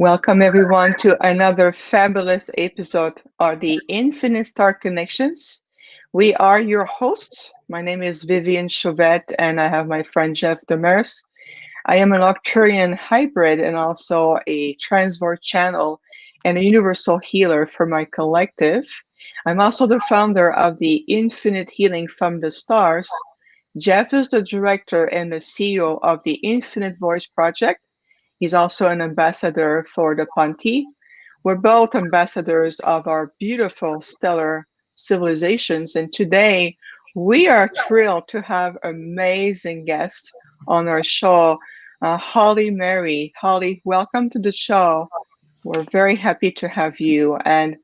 Welcome, everyone, to another fabulous episode of the Infinite Star Connections. We are your hosts. My name is Vivian Chauvette, and I have my friend Jeff Demers. I am an Arcturian hybrid and also a transverse channel and a universal healer for my collective. I'm also the founder of the Infinite Healing from the Stars. Jeff is the director and the CEO of the Infinite Voice Project. He's also an ambassador for the Panti. We're both ambassadors of our beautiful stellar civilizations. And today we are thrilled to have amazing guests on our show, Holly Mary. Holly, welcome to the show. We're very happy to have you. And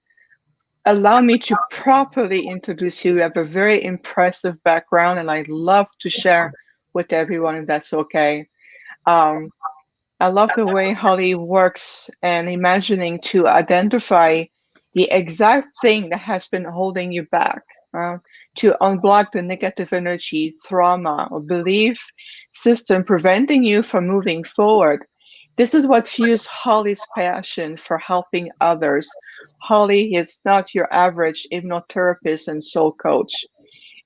allow me to properly introduce you. You have a very impressive background, and I'd love to share with everyone if that's okay. Um, I love the way Holly works and imagining to identify the exact thing that has been holding you back, to unblock the negative energy, trauma, or belief system preventing you from moving forward. This is what fuels Holly's passion for helping others. Holly is not your average hypnotherapist and soul coach.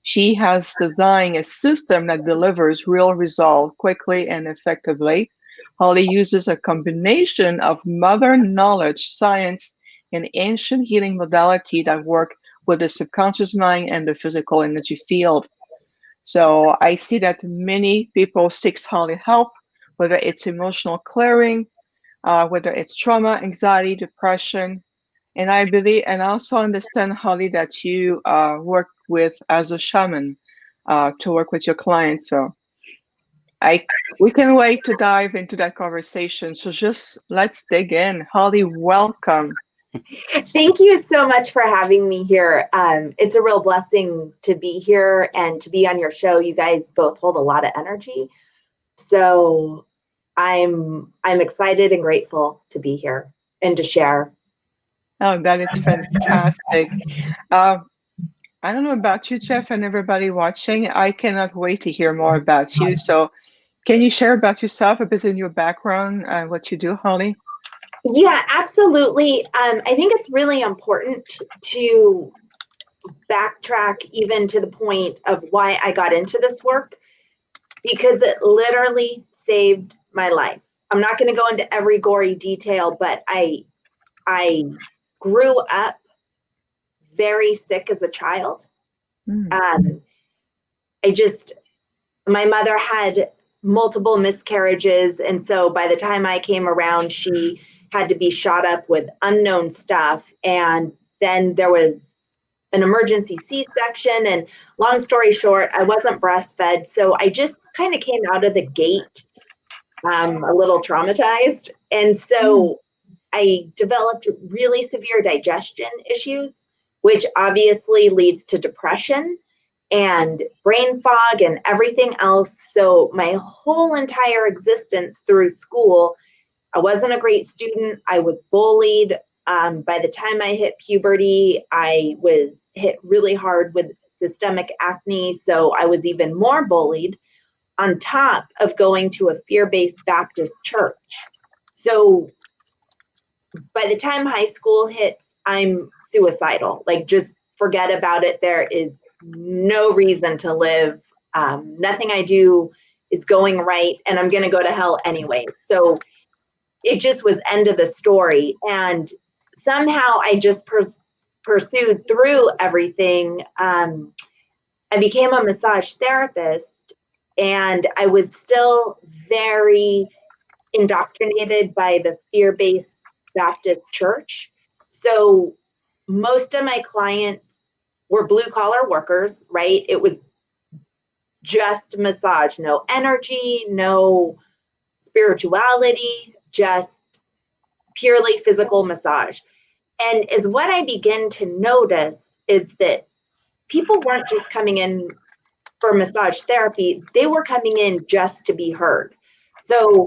She has designed a system that delivers real results quickly and effectively. Holly uses a combination of modern knowledge, science, and ancient healing modality that work with the subconscious mind and the physical energy field. So I see that many people seek Holly help, whether it's emotional clearing, whether it's trauma, anxiety, depression, and I believe, and also understand, Holly, that you work with as a shaman to work with your clients. So I we can wait to dive into that conversation. So just let's dig in. Holly, welcome. Thank you so much for having me here. It's a real blessing to be here and to be on your show. You guys both hold a lot of energy. So I'm excited and grateful to be here and to share. Oh, that is fantastic. Uh, I don't know about you, Jeff, and everybody watching. I cannot wait to hear more about you. So can you share about yourself, a bit in your background, what you do, Holly? Yeah, absolutely. I think it's really important to backtrack even to the point of why I got into this work, because it literally saved my life. I'm not going to go into every gory detail, but I grew up very sick as a child. Mm. My mother had multiple miscarriages. And so by the time I came around, she had to be shot up with unknown stuff. And then there was an emergency C-section. And long story short, I wasn't breastfed. So I just kind of came out of the gate a little traumatized. And so I developed really severe digestion issues, which obviously leads to depression and brain fog and everything else. So my whole entire existence through school, I wasn't a great student. I was bullied. By the time I hit puberty, I was hit really hard with systemic acne. So I was even more bullied on top of going to a fear-based Baptist church. So by the time high school hits, I'm suicidal. Like, just forget about it. There is no reason to live. Nothing I do is going right, and I'm going to go to hell anyway. So it just was end of the story. And somehow I just pursued through everything. I became a massage therapist, and I was still very indoctrinated by the fear-based Baptist church. So most of my clients were blue collar workers, right? It was just massage, no energy, no spirituality, just purely physical massage. And is what I begin to notice is that people weren't just coming in for massage therapy, they were coming in just to be heard. So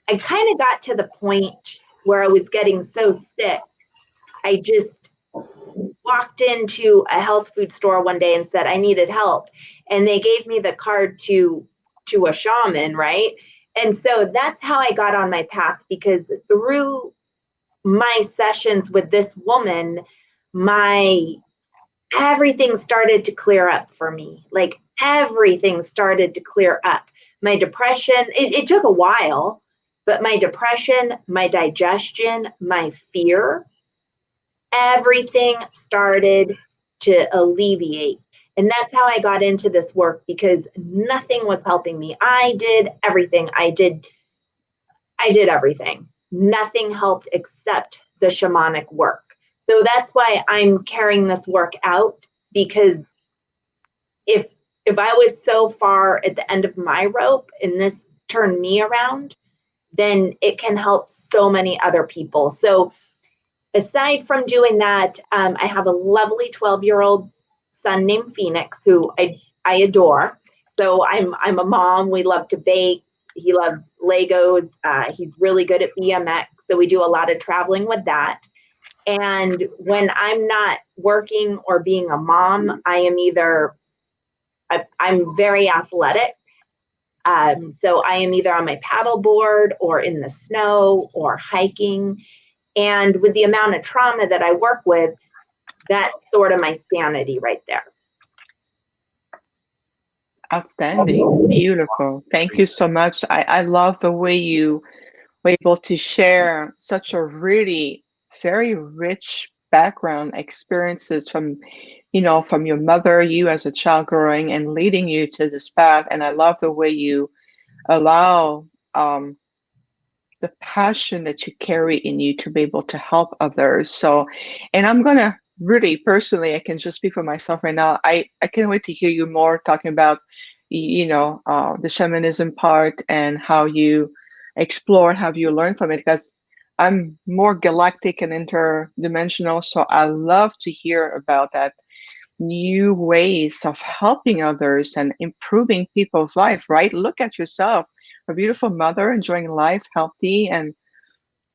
I kind of got to the point where I was getting so sick, I just walked into a health food store one day and said I needed help. And they gave me the card to a shaman, right? And so that's how I got on my path, because through my sessions with this woman, my everything started to clear up for me. Like everything started to clear up. My depression, it took a while, but my depression, my digestion, my fear, everything started to alleviate. And that's how I got into this work, because nothing was helping me. I did everything. I did everything. Nothing helped except the shamanic work. So that's why I'm carrying this work out, because if I was so far at the end of my rope and this turned me around, then it can help so many other people. So aside from doing that, I have a lovely 12-year-old son named Phoenix, who I adore. So I'm a mom. We love to bake. He loves Legos. He's really good at BMX. So we do a lot of traveling with that. And when I'm not working or being a mom, I'm very athletic. So I am either on my paddleboard or in the snow or hiking. And with the amount of trauma that I work with, that's sort of my sanity right there. Outstanding. Beautiful. Thank you so much. I love the way you were able to share such a really very rich background experiences from, from your mother, you as a child growing and leading you to this path. And I love the way you allow the passion that you carry in you to be able to help others. So, and I'm gonna really personally, I can just speak for myself right now. I can't wait to hear you more talking about, the shamanism part and how you explore, how you learn from it. Because I'm more galactic and interdimensional, so I love to hear about that new ways of helping others and improving people's life, right? Look at yourself, a beautiful mother enjoying life, healthy and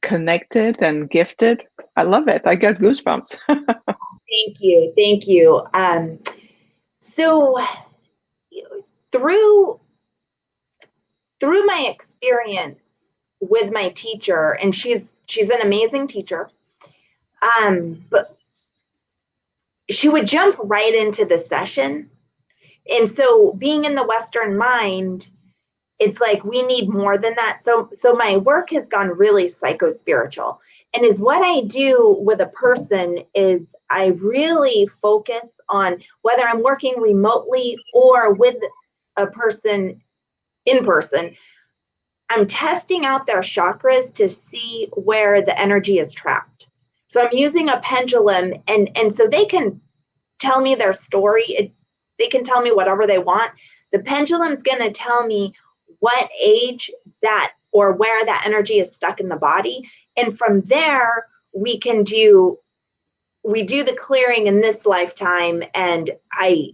connected and gifted. I love it. I get goosebumps. Thank you. Thank you. So through my experience with my teacher, and she's an amazing teacher, but she would jump right into the session. And so being in the Western mind, it's like we need more than that. So my work has gone really psycho-spiritual. And is what I do with a person is I really focus on whether I'm working remotely or with a person in person. I'm testing out their chakras to see where the energy is trapped. So I'm using a pendulum, and so they can tell me their story. They can tell me whatever they want. The pendulum's going to tell me what age that or where that energy is stuck in the body. And from there, we do the clearing in this lifetime. And I,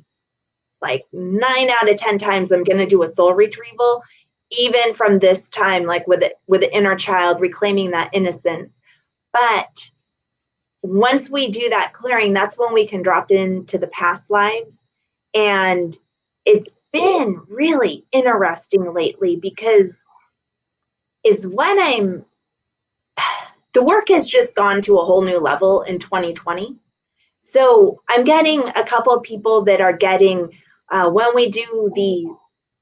like 9 out of 10 times, I'm going to do a soul retrieval, even from this time, like with the inner child, reclaiming that innocence. But once we do that clearing, that's when we can drop into the past lives. And it's been really interesting lately, because the work has just gone to a whole new level in 2020. So I'm getting a couple of people that are getting, when we do the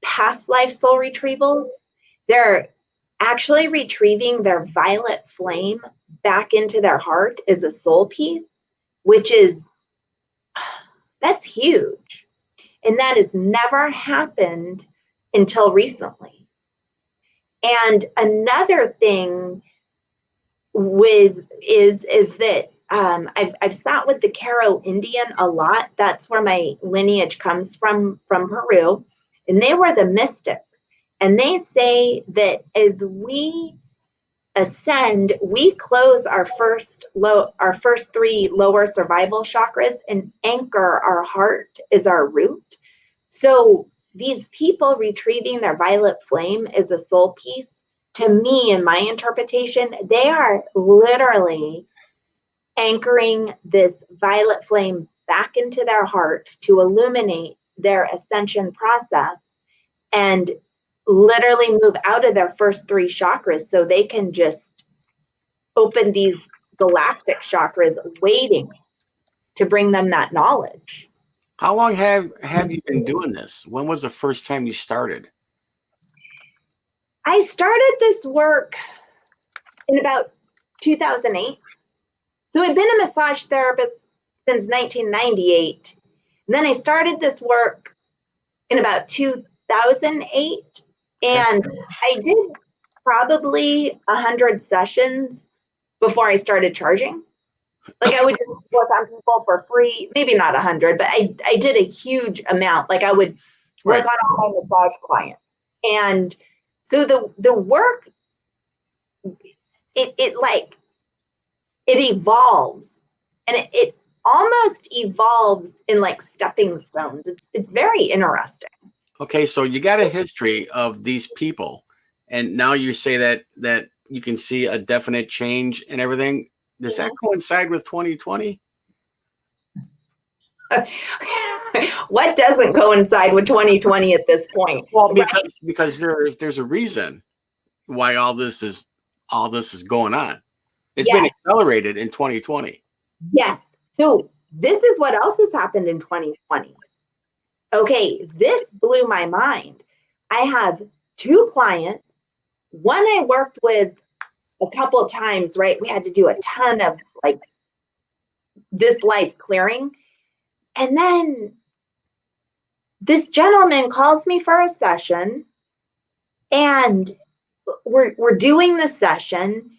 past life soul retrievals, they're actually retrieving their violet flame back into their heart as a soul piece, that's huge. And that has never happened until recently. And another thing is that I've sat with the Caro Indian a lot. That's where my lineage comes from Peru. And they were the mystics. And they say that as we ascend, we close our first 3 lower survival chakras and anchor our heart as our root. So these people retrieving their violet flame as a soul piece, to me, in my interpretation, they are literally anchoring this violet flame back into their heart to illuminate their ascension process and literally move out of their first 3 chakras so they can just open these galactic chakras waiting to bring them that knowledge. How long have you been doing this? When was the first time you started? I started this work in about 2008. So I've been a massage therapist since 1998. And then I started this work in about 2008. And I did probably 100 sessions before I started charging. Like I would just work on people for free, maybe not 100, but I did a huge amount. Like I would work on all my massage clients. And so the work, it evolves, and it almost evolves in like stepping stones. It's very interesting. Okay, so you got a history of these people, and now you say that you can see a definite change and everything. Does that coincide with 2020? What doesn't coincide with 2020 at this point? Well, because there's a reason why all this is going on. It's been accelerated in 2020. Yes. So this is what else has happened in 2020. Okay, this blew my mind. I have 2 clients. One I worked with a couple of times, right? We had to do a ton of like this life clearing. And then this gentleman calls me for a session, and we're doing the session,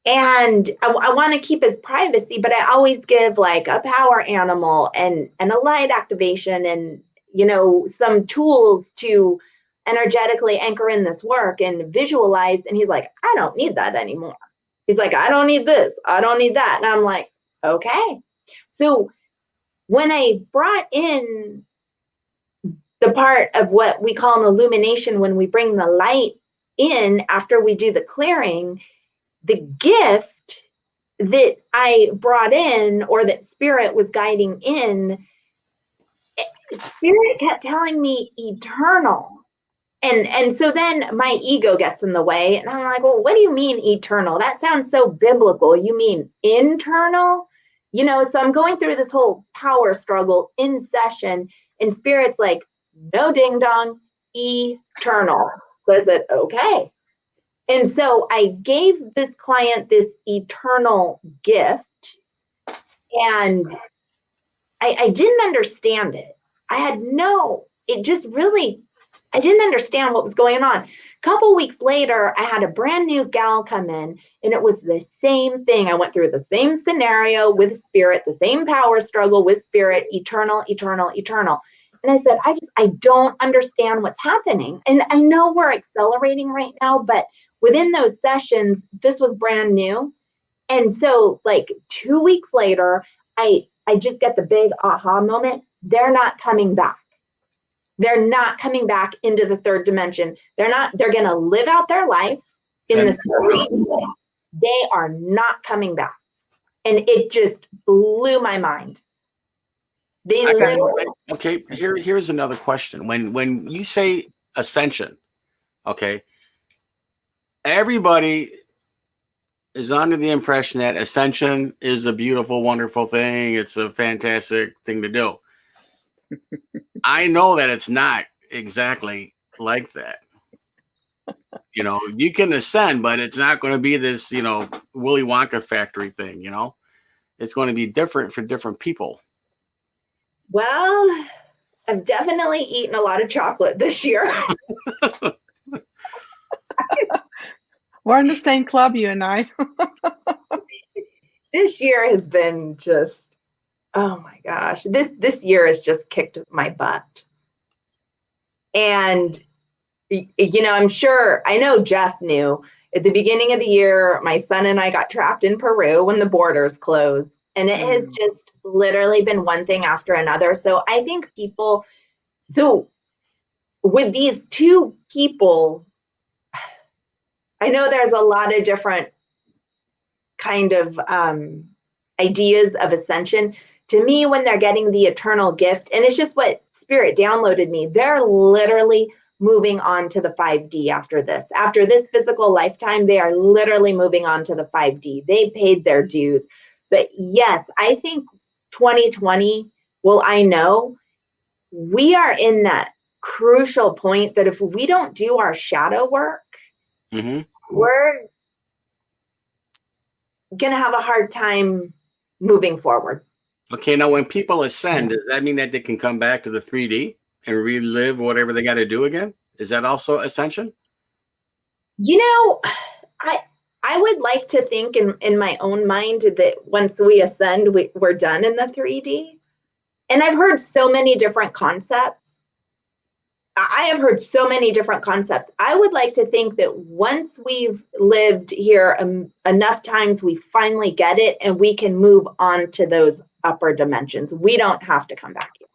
and I want to keep his privacy, but I always give like a power animal and a light activation and, you know, some tools to energetically anchor in this work and visualize. And he's like, I don't need that anymore. He's like, I don't need this. I don't need that. And I'm like, okay. So when I brought in the part of what we call an illumination, when we bring the light in after we do the clearing, the gift that I brought in, or that spirit was guiding in, spirit kept telling me eternal. And so then my ego gets in the way, and I'm like, well, what do you mean eternal? That sounds so biblical. You mean internal? You know, so I'm going through this whole power struggle in session, and spirit's like, no ding dong, eternal. So I said, okay. And so I gave this client this eternal gift, and I didn't understand it. I didn't understand what was going on. A couple weeks later, I had a brand new gal come in, and it was the same thing. I went through the same scenario with spirit, the same power struggle with spirit, eternal, eternal, eternal. And I said, I don't understand what's happening. And I know we're accelerating right now, but within those sessions, this was brand new. And so like 2 weeks later, I just get the big aha moment. They're not coming back. They're not coming back into the third dimension. They're going to live out their life in the third. They are not coming back. And it just blew my mind. Okay, here's another question. When you say ascension, okay, everybody is under the impression that ascension is a beautiful, wonderful thing. It's a fantastic thing to do. I know that it's not exactly like that. You know, you can ascend, but it's not going to be this, you know, Willy Wonka factory thing, you know. It's going to be different for different people. Well, I've definitely eaten a lot of chocolate this year. We're in the same club, you and I. This year has been just, oh my gosh, this year has just kicked my butt. And, you know, I know Jeff knew at the beginning of the year, my son and I got trapped in Peru when the borders closed. And it has just literally been one thing after another. So I think with these 2 people, I know there's a lot of different kind of ideas of ascension. To me, when they're getting the eternal gift, and it's just what spirit downloaded me, they're literally moving on to the 5D after this. After this physical lifetime, they are literally moving on to the 5D. They paid their dues. But yes, I think 2020, well, I know we are in that crucial point that if we don't do our shadow work, we're going to have a hard time moving forward. Okay, now when people ascend, does that mean that they can come back to the 3D and relive whatever they got to do again? Is that also ascension? You know, I would like to think in my own mind that once we ascend, we're done in the 3D. And I've heard so many different concepts. I have heard so many different concepts. I would like to think that once we've lived here enough times, we finally get it and we can move on to those upper dimensions. We don't have to come back here.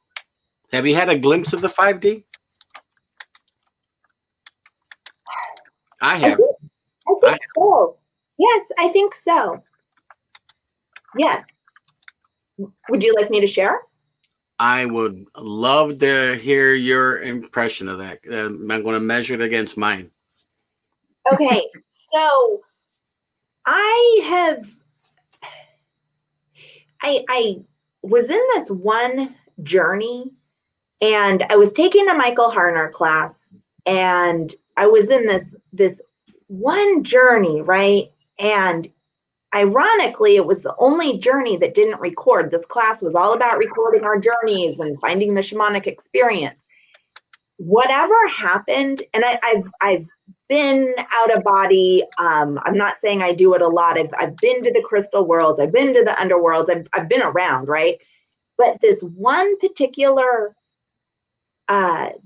Have you had a glimpse of the 5D? I have. I think so. Yes, I think so. Yes. Would you like me to share? I would love to hear your impression of that. I'm going to measure it against mine. Okay, so I was in this one journey, and I was taking a Michael Harner class, and I was in this one journey, right? And ironically, it was the only journey that didn't record. This class was all about recording our journeys and finding the shamanic experience. Whatever happened, and I've been out of body. I'm not saying I do it a lot. I've been to the crystal worlds. I've been to the underworlds. I've been around, right? But this one particular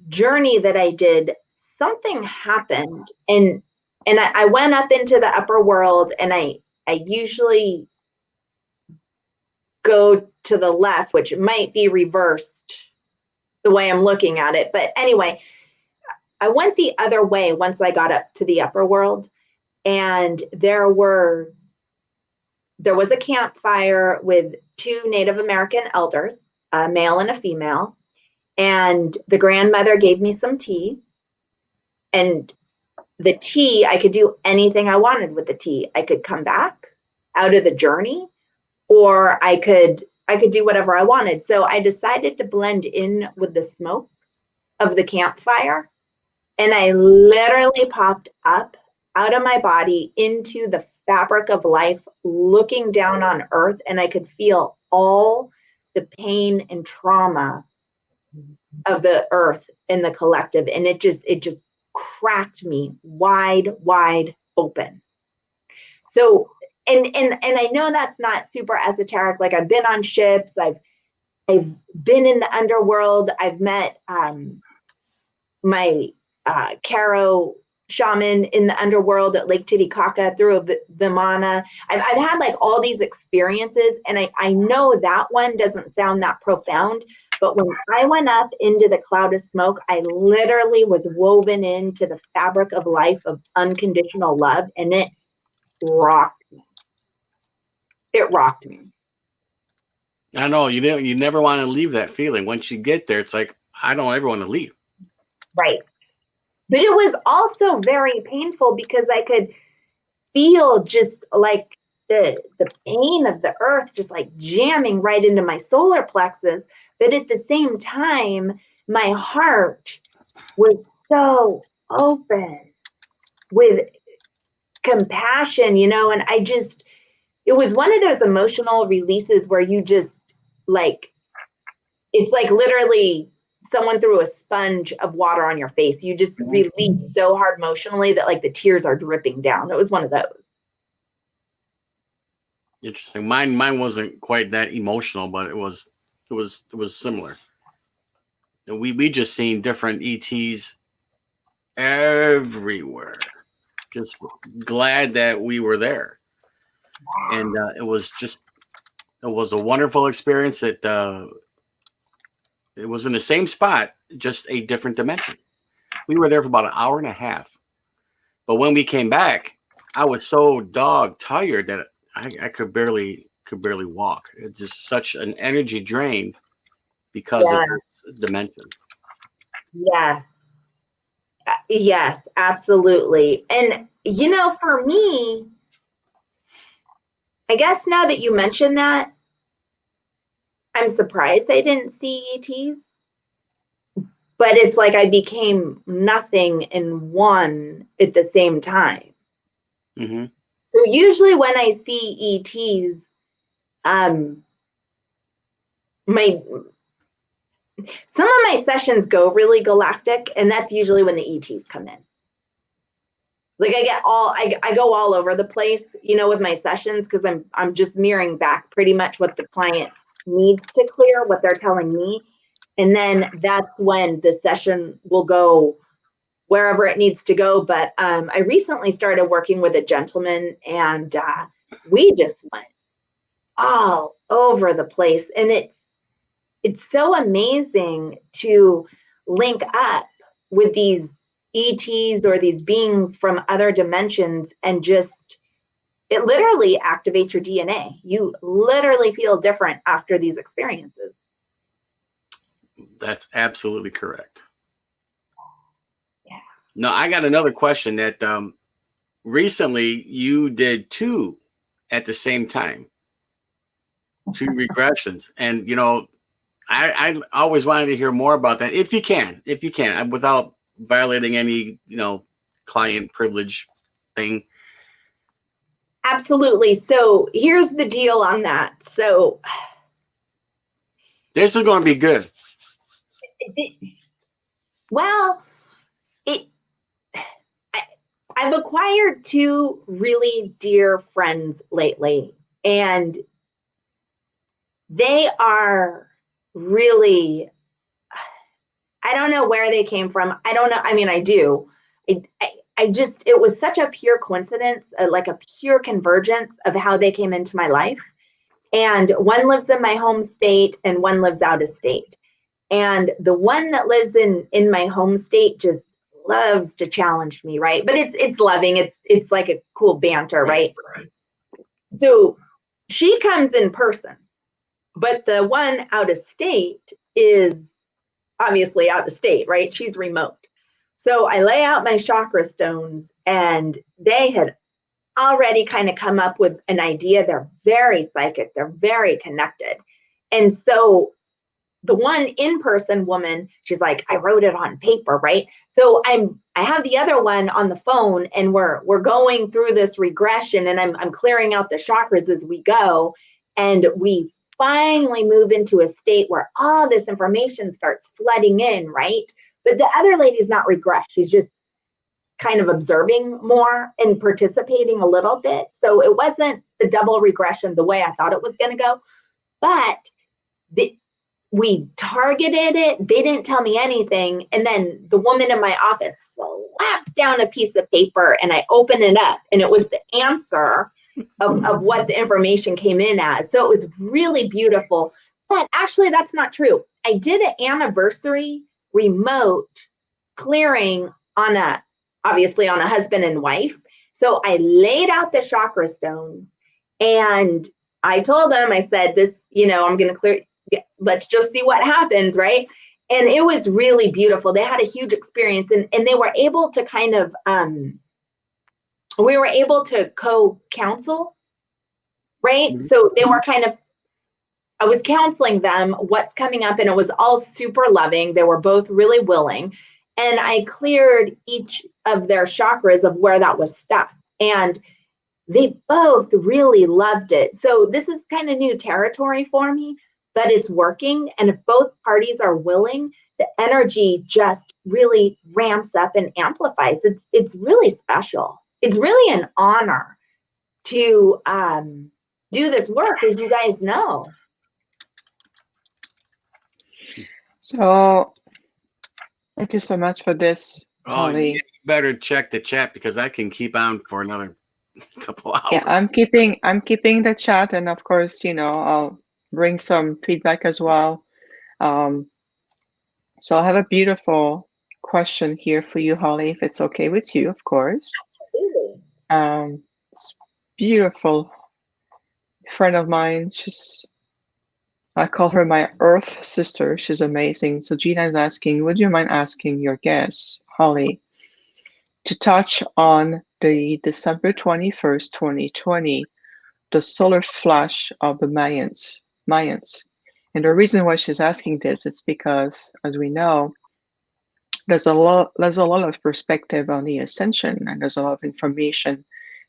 journey that I did, something happened, and I went up into the upper world, and I usually go to the left, which might be reversed the way I'm looking at it. But anyway, I went the other way once I got up to the upper world, and there was a campfire with two Native American elders, a male and a female, and the grandmother gave me some tea, and the tea, I could do anything I wanted with the tea. I could come back out of the journey, or I could do whatever I wanted. So I decided to blend in with the smoke of the campfire, and I literally popped up out of my body into the fabric of life, looking down on earth, and I could feel all the pain and trauma of the earth and the collective, and it just cracked me wide open. So and I know that's not super esoteric. Like, I've been on ships, I've been in the underworld, I've met my Caro shaman in the underworld at Lake Titicaca through a Vimana. I've had like all these experiences, and I know that one doesn't sound that profound, but when I went up into the cloud of smoke, I literally was woven into the fabric of life of unconditional love, and it rocked me. It rocked me. I know you never want to leave that feeling. Once you get there, it's like, I don't ever want to leave. Right. But it was also very painful because I could feel just like the pain of the earth just like jamming right into my solar plexus. But at the same time, my heart was so open with compassion, and it was one of those emotional releases where you just like, it's like literally someone threw a sponge of water on your face. You just release so hard emotionally that like the tears are dripping down. It was one of those. Interesting. Mine wasn't quite that emotional, but it was similar. And we just seen different ETs everywhere. Just glad that we were there, and it was a wonderful experience. It was in the same spot, just a different dimension. We were there for about an hour and a half, but when we came back, I was so dog tired that I could barely walk. It's just such an energy drain because of this dimension. Yes. Yes, absolutely. And, for me, I guess now that you mention that, I'm surprised I didn't see ETs, but it's like I became nothing in one at the same time. Mm-hmm. So usually when I see ETs, um, my some of my sessions go really galactic, and that's usually when the ETs come in. Like I go all over the place, with my sessions, because I'm just mirroring back pretty much what the client needs to clear, what they're telling me. And then that's when the session will go wherever it needs to go. But I recently started working with a gentleman, and we just went all over the place. And it's so amazing to link up with these ETs or these beings from other dimensions, and just it literally activates your DNA. You literally feel different after these experiences. That's absolutely correct. Yeah. Now, I got another question that recently you did two at the same time, two regressions. And, I always wanted to hear more about that. If you can, without violating any, client privilege thing. Absolutely. So here's the deal on that. So This is going to be good. well, I've acquired two really dear friends lately, and they are really, I don't know where they came from. I don't know. I mean, I do. I just, it was such a pure coincidence, like a pure convergence of how they came into my life. And one lives in my home state and one lives out of state. And the one that lives in my home state just loves to challenge me, right? But it's loving. It's like a cool banter, right? So she comes in person, but the one out of state is obviously out of state, right? She's remote. So I lay out my chakra stones, and they had already kind of come up with an idea. They're very psychic, they're very connected. And so the one in-person woman, she's like, I wrote it on paper, right? So I have the other one on the phone, and we're going through this regression, and I'm clearing out the chakras as we go. And we finally move into a state where all this information starts flooding in, right? But the other lady's not regressed. She's just kind of observing more and participating a little bit. So it wasn't the double regression the way I thought it was going to go. But we targeted it. They didn't tell me anything. And then the woman in my office slaps down a piece of paper, and I open it up, and it was the answer of what the information came in as. So it was really beautiful. But actually, that's not true. I did an anniversary remote clearing obviously on a husband and wife. So I laid out the chakra stones, and I told them, I said, this, I'm going to clear, let's just see what happens, right? And it was really beautiful. They had a huge experience, and they were able to kind of, we were able to co-counsel, right? Mm-hmm. So they were kind of, I was counseling them what's coming up, and it was all super loving. They were both really willing. And I cleared each of their chakras of where that was stuck. And they both really loved it. So this is kind of new territory for me, but it's working. And if both parties are willing, the energy just really ramps up and amplifies. It's really special. It's really an honor to do this work, as you guys know. So thank you so much for this, Holly. You better check the chat, because I can keep on for another couple hours. Yeah, I'm keeping the chat, and of course, I'll bring some feedback as well. So I have a beautiful question here for you, Holly, if it's okay with you, of course. Absolutely. It's beautiful. A friend of mine, I call her my Earth sister. She's amazing. So Gina is asking, would you mind asking your guest, Holly, to touch on the December 21st, 2020, the solar flash of the Mayans. And the reason why she's asking this is because, as we know, there's a lot of perspective on the ascension, and there's a lot of information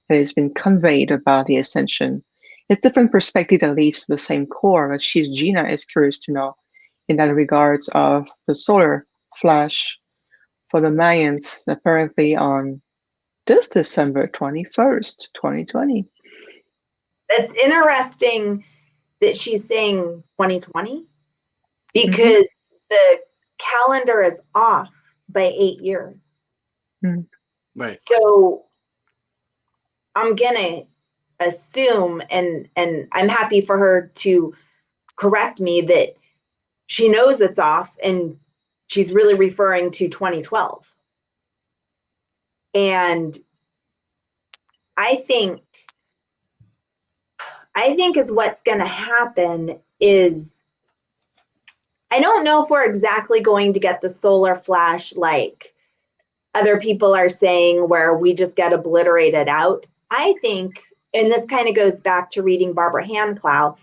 that has been conveyed about the ascension. It's different perspective that leads to the same core, but Gina is curious to know in that regards of the solar flash for the Mayans, apparently on this December 21st, 2020. It's interesting that she's saying 2020 because the calendar is off by 8 years. Right. So I'm gonna assume, and I'm happy for her to correct me, that she knows it's off and she's really referring to 2012. And I think is what's going to happen is, I don't know if we're exactly going to get the solar flash like other people are saying, where we just get obliterated out. I think, and this kind of goes back to reading Barbara Handclough,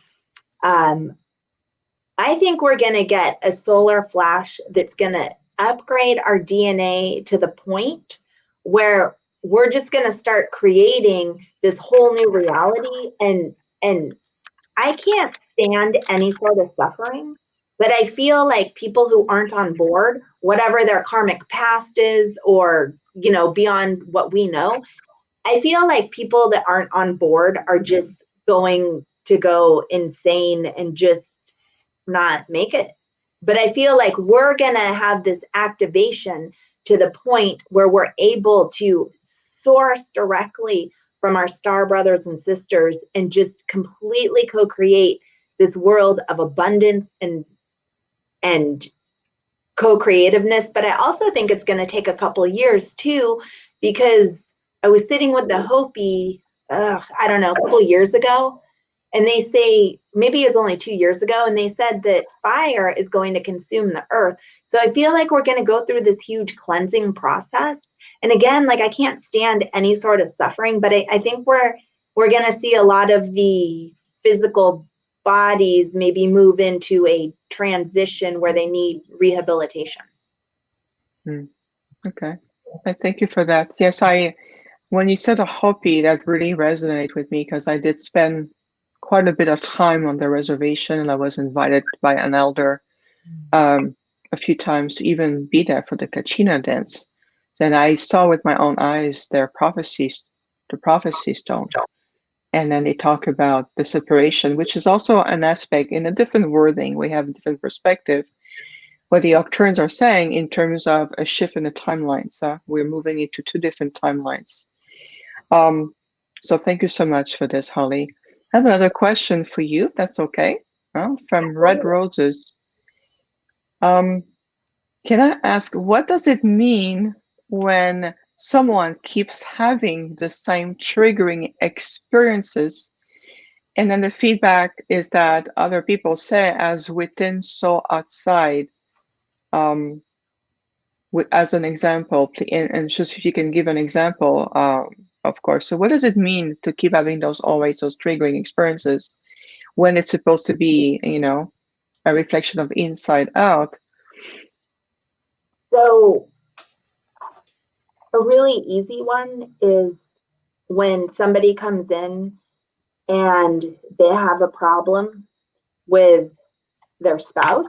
I think we're going to get a solar flash that's going to upgrade our DNA to the point where we're just going to start creating this whole new reality. And I can't stand any sort of suffering, but I feel like people who aren't on board, whatever their karmic past is, or, you know, beyond what we know, I feel like people that aren't on board are just going to go insane and just not make it. But I feel like we're going to have this activation to the point where we're able to source directly from our star brothers and sisters and just completely co-create this world of abundance and co-creativeness. But I also think it's going to take a couple years too, because I was sitting with the Hopi, I don't know, a couple years ago, and they say, maybe it's only 2 years ago, and they said that fire is going to consume the earth. So I feel like we're going to go through this huge cleansing process. And again, like, I can't stand any sort of suffering, but I think we're going to see a lot of the physical bodies maybe move into a transition where they need rehabilitation. Okay. Thank you for that. Yes, when you said a Hopi, that really resonated with me, because I did spend quite a bit of time on the reservation, and I was invited by an elder a few times to even be there for the Kachina dance. And I saw with my own eyes their prophecies, the prophecy stone. And then they talk about the separation, which is also an aspect in a different wording. We have a different perspective. What the Octurns are saying in terms of a shift in the timelines. We're moving into two different timelines. So thank you so much for this, Holly. I have another question for you, if that's okay, from Red Roses. Can I ask, what does it mean when someone keeps having the same triggering experiences, and then the feedback is that other people say, as within, so outside? As an example, and just if you can give an example, of course. So what does it mean to keep having those triggering experiences when it's supposed to be, a reflection of inside out? So a really easy one is when somebody comes in and they have a problem with their spouse.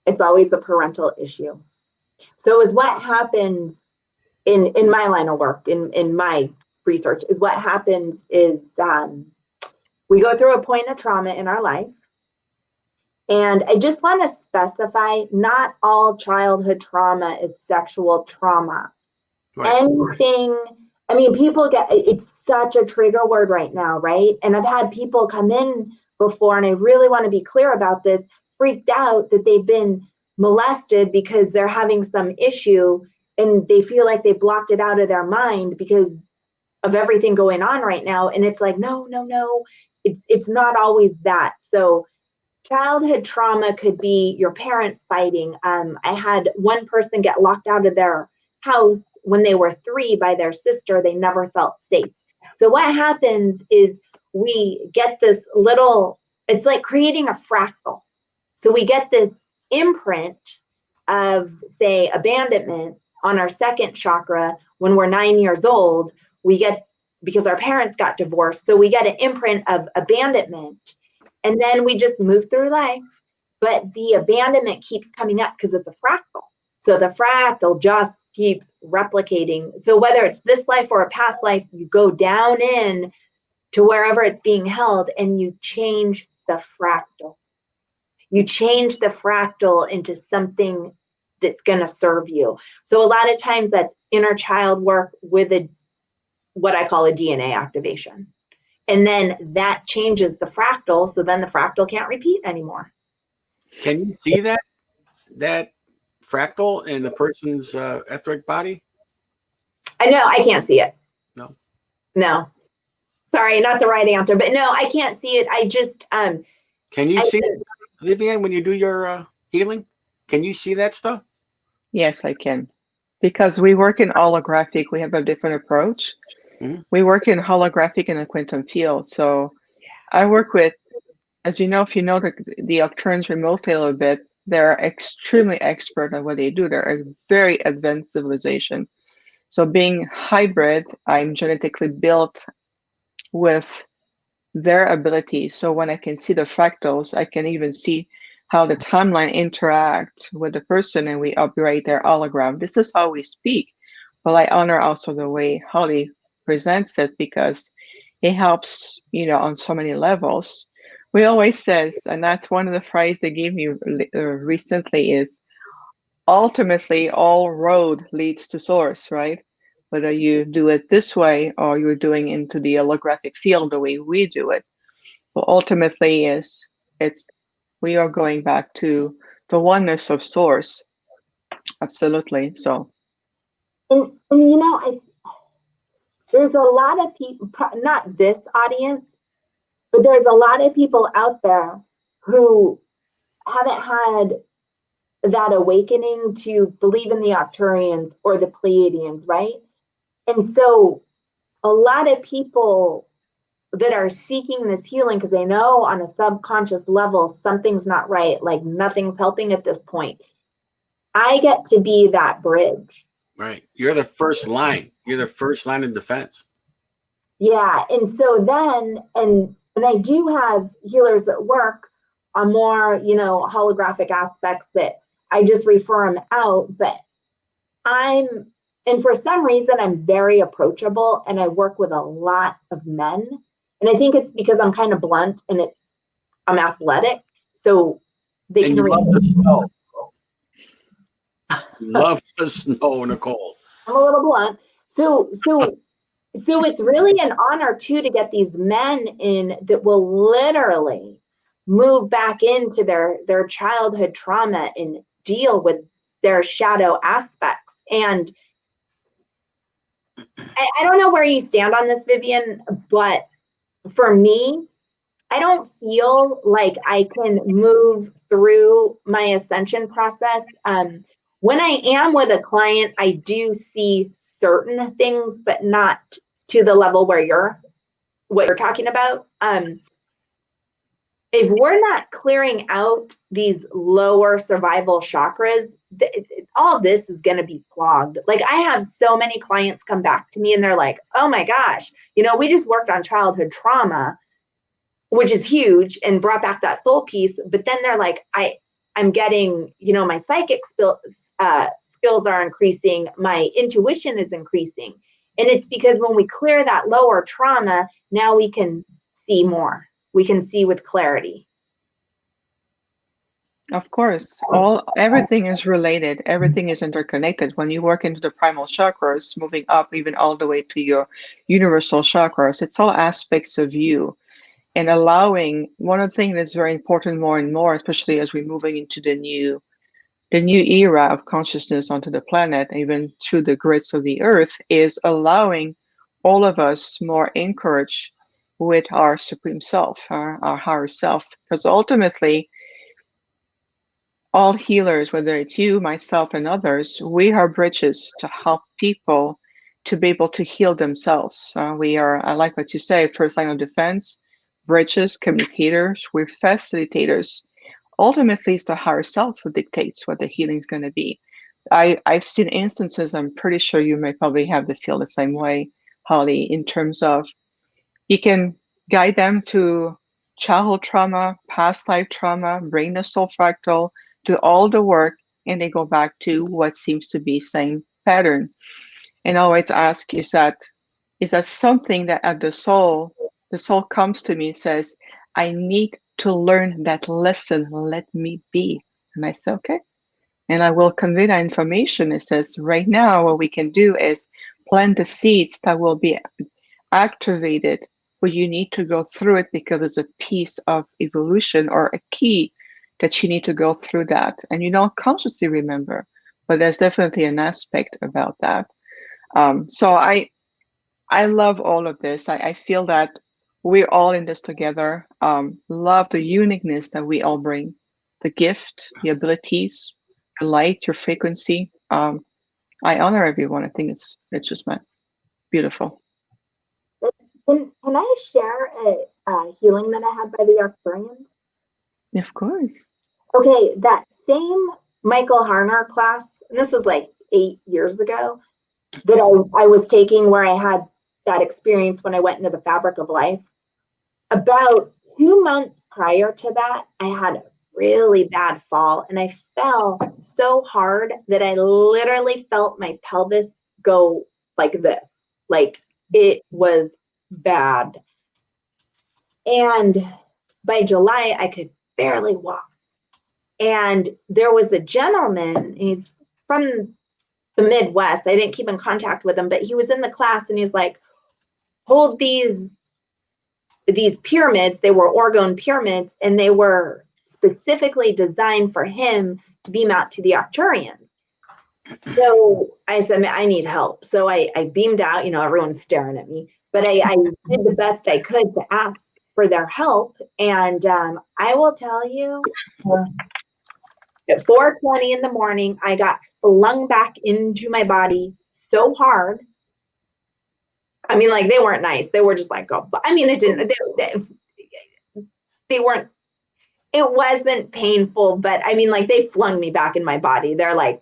It's always a parental issue. So is what happens in my line of work, in my research, is what happens is we go through a point of trauma in our life. And I just want to specify, not all childhood trauma is sexual trauma. Right. Anything, I mean, people it's such a trigger word right now, right? And I've had people come in before, and I really want to be clear about this, freaked out that they've been molested because they're having some issue, and they feel like they blocked it out of their mind because of everything going on right now. And it's like, no, it's not always that. So childhood trauma could be your parents fighting. I had one person get locked out of their house when they were 3 by their sister. They never felt safe. So what happens is we get this little, it's like creating a fractal. So we get this imprint of, say, abandonment on our second chakra when we're 9 years old. We get, because our parents got divorced, so we get an imprint of abandonment. And then we just move through life. But the abandonment keeps coming up because it's a fractal. So the fractal just keeps replicating. So whether it's this life or a past life, you go down in to wherever it's being held and you change the fractal. You change the fractal into something that's going to serve you. So a lot of times that's inner child work with what I call a DNA activation. And then that changes the fractal. So then the fractal can't repeat anymore. Can you see that fractal in the person's etheric body? I know I can't see it. No. Sorry, not the right answer, but no, I can't see it. I just Can you see it, Vivian, when you do your healing? Can you see that stuff? Yes, I can. Because we work in holographic, we have a different approach. Mhm. We work in holographic and a quantum field. So I work with, as you know, if you know the Octurnes remotely a little bit, they're extremely expert at what they do. They're a very advanced civilization. So being hybrid, I'm genetically built with their abilities. So when I can see the fractals, I can even see how the timeline interact with the person and we upgrade their hologram. This is how we speak. But I honor also the way Holly presents it because it helps, on so many levels. We always says, and that's one of the phrases they gave me recently is, ultimately all road leads to source, right? Whether you do it this way or you're doing into the holographic field the way we do it. But ultimately it's we are going back to the oneness of source. Absolutely. So and there's a lot of people, not this audience, but there's a lot of people out there who haven't had that awakening to believe in the Arcturians or the Pleiadians, right? And so a lot of people that are seeking this healing because they know on a subconscious level something's not right, like nothing's helping at this point. I get to be that bridge. Right. You're the first line. You're the first line of defense. Yeah. And so then, and I do have healers that work on more, holographic aspects that I just refer them out. But and for some reason, I'm very approachable and I work with a lot of men. And I think it's because I'm kind of blunt and I'm athletic. So they And can you read. love the snow. You love the snow, Nicole. I'm a little blunt. So it's really an honor too to get these men in that will literally move back into their childhood trauma and deal with their shadow aspects. And I don't know where you stand on this, Vivian, but for me, I don't feel like I can move through my ascension process. When I am with a client, I do see certain things, but not to the level where what you're talking about. If we're not clearing out these lower survival chakras, all this is going to be clogged. Like I have so many clients come back to me and they're like, oh my gosh, we just worked on childhood trauma, which is huge and brought back that soul piece. But then they're like, I'm getting, my psychic skills are increasing. My intuition is increasing. And it's because when we clear that lower trauma, now we can see more. We can see with clarity. of course, everything is related. Everything is interconnected. When you work into the primal chakras, moving up even all the way to your universal chakras, it's all aspects of you. And allowing one of the things that's very important more and more, especially as we're moving into the new era of consciousness onto the planet, even through the grids of the earth, is allowing all of us more encouraged with our supreme self, our higher self. Because ultimately, all healers, whether it's you, myself, and others, we are bridges to help people to be able to heal themselves. We are, I like what you say, first line of defense, bridges, communicators, we're facilitators. Ultimately, it's the higher self who dictates what the healing is going to be. I've seen instances, I'm pretty sure you may probably have the feel the same way, Holly, in terms of you can guide them to childhood trauma, past life trauma, bring the soul fractal, do all the work, and they go back to what seems to be same pattern. And I always ask, is that something that at the soul comes to me and says, I need to learn that lesson, let me be. And I say, okay. And I will convey that information. It says, right now, what we can do is plant the seeds that will be activated, but you need to go through it because it's a piece of evolution or a key that you need to go through that. And you don't consciously remember, but there's definitely an aspect about that. So I love all of this. I feel that we're all in this together. Love the uniqueness that we all bring, the gift, the abilities, your light, your frequency. I honor everyone. I think it's just beautiful. Can I share a healing that I had by the Arcturians? Of course. Okay, that same Michael Harner class, and this was like 8 years ago, that I was taking where I had that experience when I went into the fabric of life. About 2 months prior to that, I had a really bad fall, and I fell so hard that I literally felt my pelvis go like this. Like it was bad. And by July, I could barely walk. And there was a gentleman, he's from the Midwest. I didn't keep in contact with him, but he was in the class and he's like, hold these pyramids. They were orgone pyramids, and they were specifically designed for him to beam out to the Arcturians. So I said, I need help. So I beamed out, everyone's staring at me, but I did the best I could to ask for their help. And I will tell you, at 4:20 in the morning, I got flung back into my body so hard. I mean, like, they weren't nice. They were just like, oh, I mean, it didn't, they weren't, it wasn't painful, but I mean, like, they flung me back in my body. They're like,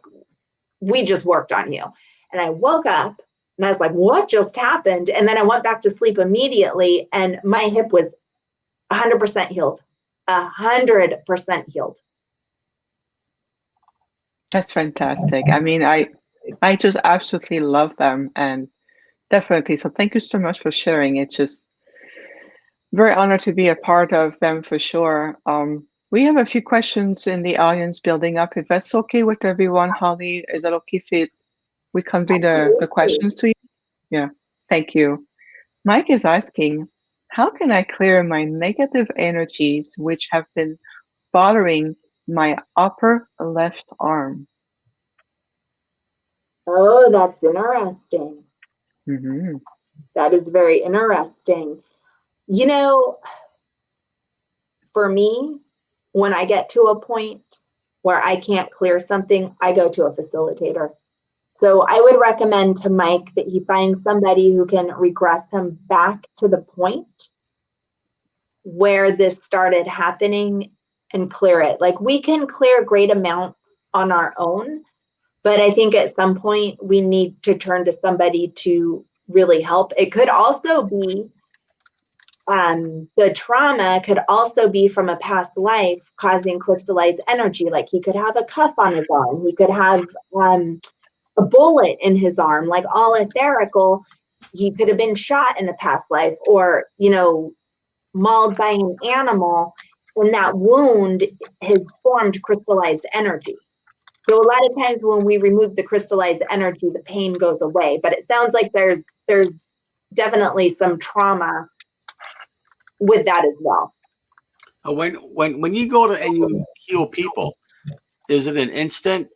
we just worked on you. And I woke up and I was like, what just happened? And then I went back to sleep immediately, and my hip was 100% healed, 100% healed. That's fantastic. I mean, I just absolutely love them, and definitely. So thank you so much for sharing. It's just very honored to be a part of them for sure. We have a few questions in the audience building up. If that's okay with everyone, Holly, is that okay if we convey the questions to you? Yeah, thank you. Mike is asking, how can I clear my negative energies which have been bothering my upper left arm? Oh, that's interesting. Mm-hmm. That is very interesting. For me, when I get to a point where I can't clear something, I go to a facilitator. So I would recommend to Mike that he finds somebody who can regress him back to the point where this started happening and clear it. Like, we can clear great amounts on our own, but I think at some point we need to turn to somebody to really help. It could also be the trauma could also be from a past life causing crystallized energy. Like, he could have a cuff on his arm. He could have a bullet in his arm, like all etherical. He could have been shot in a past life, or, mauled by an animal, and that wound has formed crystallized energy. So a lot of times when we remove the crystallized energy, the pain goes away. But it sounds like there's definitely some trauma with that as well. When you go to and you heal people, is it an instant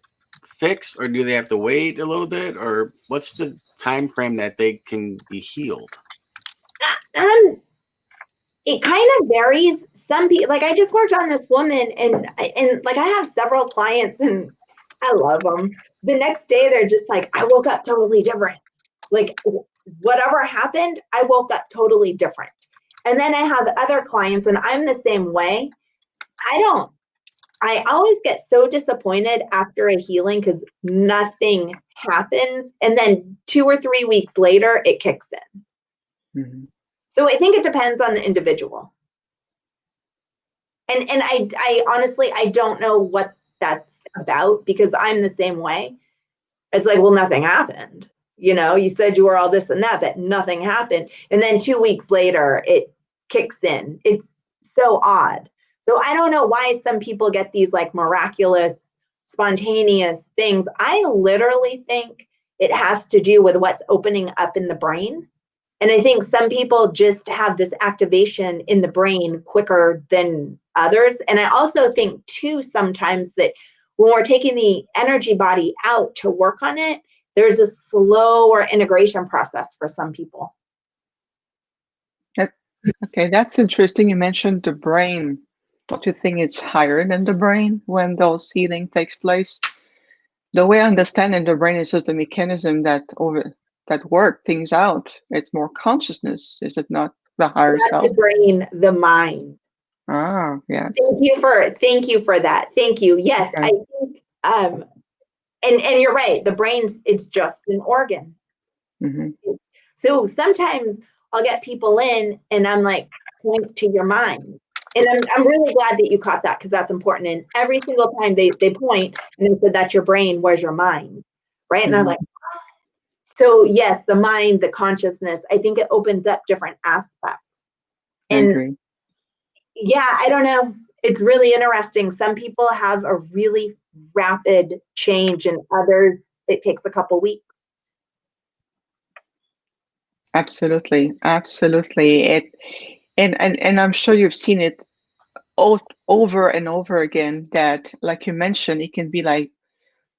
fix, or do they have to wait a little bit, or what's the time frame that they can be healed? It kind of varies. Some people, like I just worked on this woman, and like I have several clients, and I love them. The next day, they're just like, I woke up totally different. Like whatever happened, I woke up totally different. And then I have other clients, and I'm the same way. I always get so disappointed after a healing because nothing happens. And then 2 or 3 weeks later, it kicks in. Mhm. So I think it depends on the individual. And I honestly, I don't know what that's about because I'm the same way. It's like, well, nothing happened. You said you were all this and that, but nothing happened. And then 2 weeks later, it kicks in. It's so odd. So I don't know why some people get these like miraculous, spontaneous things. I literally think it has to do with what's opening up in the brain. And I think some people just have this activation in the brain quicker than others. And I also think too, sometimes that when we're taking the energy body out to work on it, there's a slower integration process for some people. Okay, that's interesting. You mentioned the brain. Don't you think it's higher than the brain when those healing takes place? The way I understand it, the brain is just the mechanism that work things out. It's more consciousness, is it not? The higher Not self. the brain, the mind. Ah, yes. Thank you for that. Thank you. Yes, Okay. I think and you're right. The brain's it's just an organ. Hmm. So sometimes I'll get people in and I'm like, point to your mind. And I'm really glad that you caught that because that's important. And every single time they point and they said, that's your brain, where's your mind? Right. And they're Hmm. like, so yes, the mind, the consciousness, I think it opens up different aspects. I And agree. yeah, I don't know. It's really interesting. Some people have a really rapid change and others, it takes a couple weeks. Absolutely. Absolutely. And I'm sure you've seen it over and over again that, like you mentioned, it can be like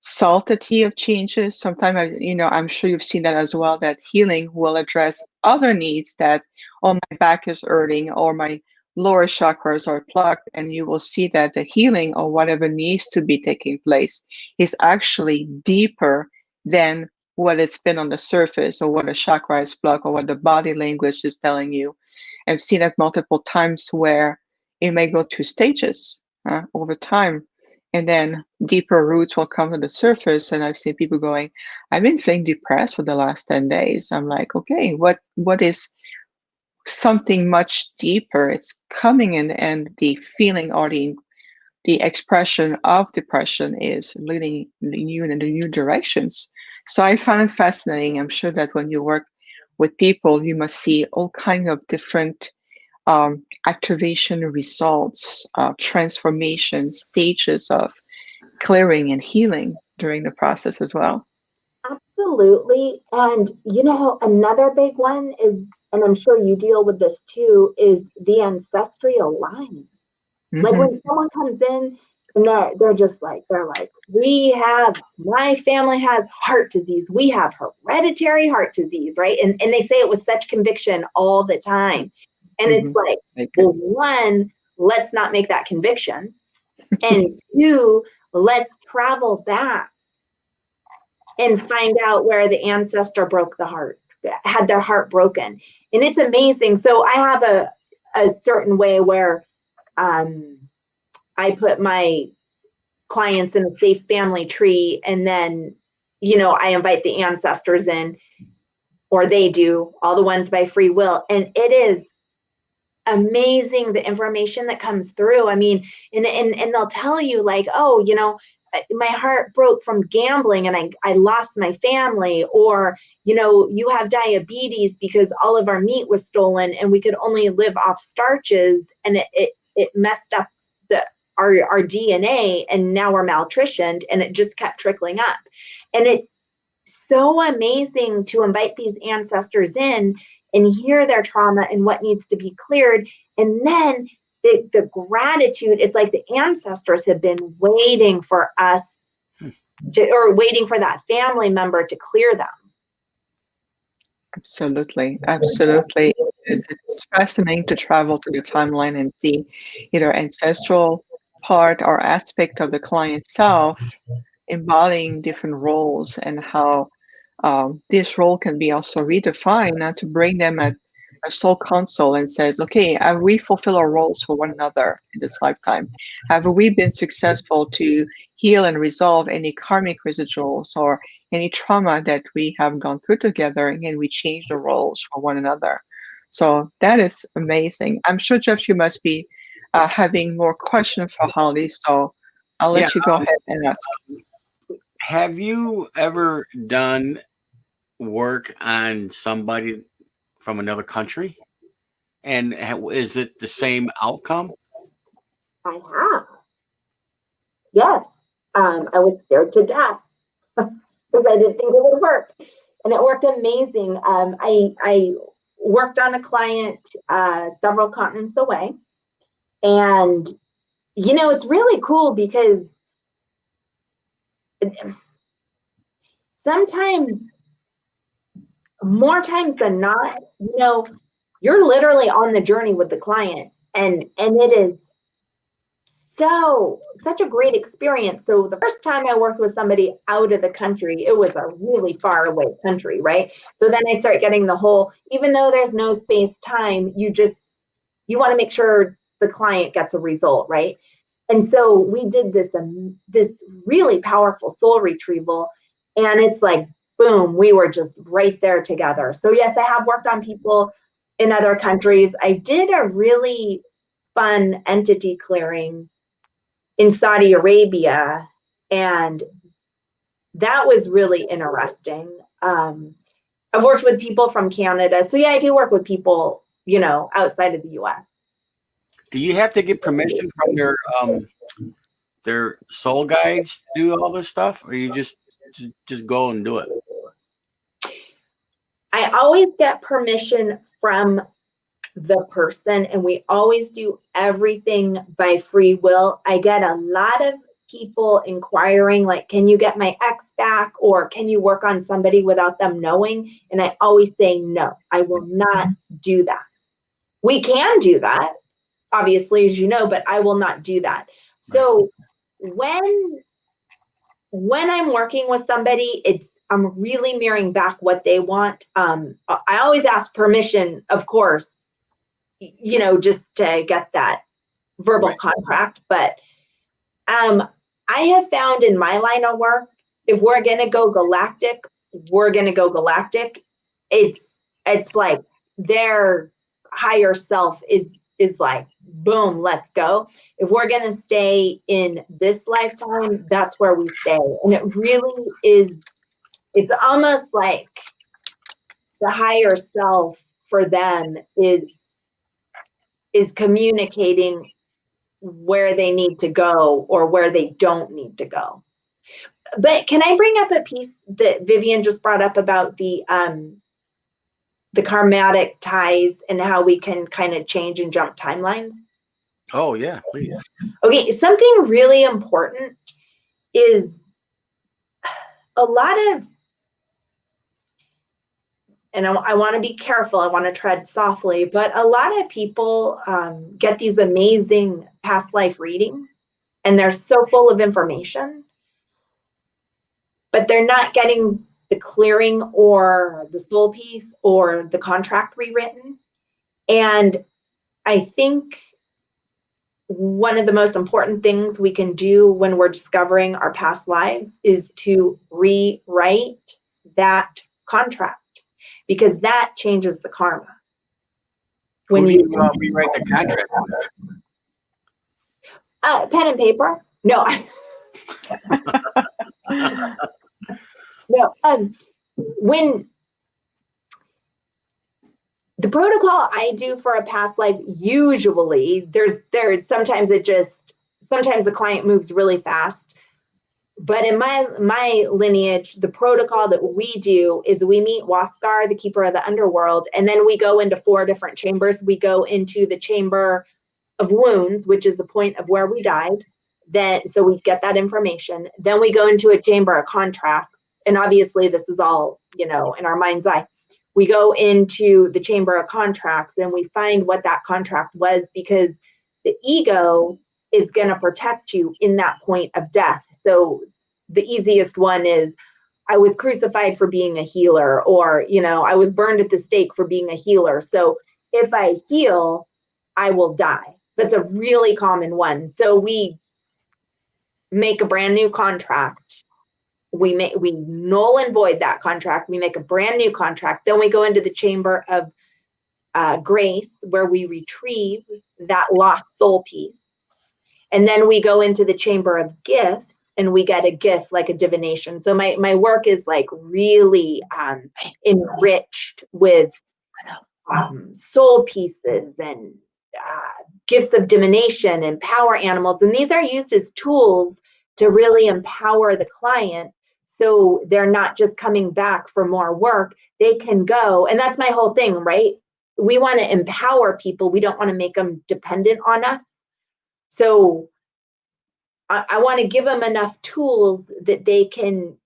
saltity of changes. Sometimes, I'm sure you've seen that as well, that healing will address other needs that, oh, my back is hurting or my lower chakras are plugged. And you will see that the healing or whatever needs to be taking place is actually deeper than what it's been on the surface or what a chakra is plugged or what the body language is telling you. I've seen that multiple times where it may go through stages over time, and then deeper roots will come to the surface. And I've seen people going, I've been feeling depressed for the last 10 days. I'm like, okay, what is something much deeper? It's coming in, and the feeling or the expression of depression is leading you in the new directions. So I found it fascinating. I'm sure that when you work with people, you must see all kinds of different activation results, transformation stages of clearing and healing during the process as well. Absolutely. And another big one is, and I'm sure you deal with this too, is the ancestral line. Like Hmm. when someone comes in and they're like, my family has heart disease. We have hereditary heart disease, right? And they say it with such conviction all the time. And Hmm. it's like, well, one, let's not make that conviction. And two, let's travel back and find out where the ancestor had their heart broken. And it's amazing. So I have a certain way where I put my clients in a safe family tree, and then, I invite the ancestors in, or they do, all the ones by free will. And it is amazing the information that comes through. I mean, and they'll tell you like, oh, my heart broke from gambling and I lost my family, or, you have diabetes because all of our meat was stolen and we could only live off starches, and it messed up our DNA, and now we're malnutritioned, and it just kept trickling up. And it's so amazing to invite these ancestors in and hear their trauma and what needs to be cleared. And then the gratitude, it's like the ancestors have been waiting for us or waiting for that family member to clear them. Absolutely, absolutely. It's fascinating to travel to the timeline and see either ancestral part or aspect of the client self embodying different roles and how this role can be also redefined and to bring them at a soul console and says, okay, have we fulfilled our roles for one another in this lifetime? Have we been successful to heal and resolve any karmic residuals or any trauma that we have gone through together? And we change the roles for one another. So that is amazing. I'm sure, Jeff, you must be having more questions for Holly. So I'll Yeah. let you go ahead and ask. Have you ever done work on somebody from another country? And is it the same outcome? I have. Yes. I was scared to death because I didn't think it would work. And it worked amazing. I worked on a client several continents away. And, it's really cool because sometimes, more times than not, you're literally on the journey with the client. And it is such a great experience. So the first time I worked with somebody out of the country, it was a really far away country, right? So then I start getting the whole, even though there's no space time, you want to make sure the client gets a result, right? And so we did this really powerful soul retrieval, and it's like, boom, we were just right there together. So yes, I have worked on people in other countries. I did a really fun entity clearing in Saudi Arabia, and that was really interesting. I've worked with people from Canada. So yeah, I do work with people, outside of the US. Do you have to get permission from their soul guides to do all this stuff, or you just go and do it? I always get permission from the person, and we always do everything by free will. I get a lot of people inquiring, like, can you get my ex back, or can you work on somebody without them knowing? And I always say, no, I will not do that. We can do that, obviously, as you know, but I will not do that. So when I'm working with somebody, I'm really mirroring back what they want. I always ask permission, of course, just to get that verbal contract. But I have found in my line of work, if we're going to go galactic, we're going to go galactic. It's like their higher self is like, boom, let's go. If we're going to stay in this lifetime, that's where we stay. And it really is, it's almost like the higher self for them is communicating where they need to go or where they don't need to go. But can I bring up a piece that Vivian just brought up about the karmatic ties and how we can kind of change and jump timelines? Oh yeah, please. Okay, something really important is a lot of, and I want to be careful, I want to tread softly, but a lot of people get these amazing past life readings, and they're so full of information, but they're not getting the clearing or the soul piece or the contract rewritten. And I think one of the most important things we can do when we're discovering our past lives is to rewrite that contract, because that changes the karma. When you rewrite the contract? Pen and paper. No. No. When the protocol I do for a past life, usually there's sometimes the client moves really fast. But in my lineage, the protocol that we do is we meet Waskar, the keeper of the underworld, and then we go into 4 different chambers. We go into the chamber of wounds, which is the point of where we died. So we get that information. Then we go into a chamber of contracts. And obviously this is all, in our mind's eye. We go into the Chamber of Contracts and we find what that contract was, because the ego is going to protect you in that point of death. So the easiest one is, I was crucified for being a healer, or, I was burned at the stake for being a healer. So if I heal, I will die. That's a really common one. So we make a brand new contract. We null and void that contract. We make a brand new contract. Then we go into the Chamber of Grace, where we retrieve that lost soul piece. And then we go into the Chamber of Gifts and we get a gift, like a divination. So my work is like really enriched with soul pieces and gifts of divination and power animals. And these are used as tools to really empower the client, so they're not just coming back for more work. They can go, and that's my whole thing, right? We want to empower people. We don't want to make them dependent on us. So I want to give them enough tools that they can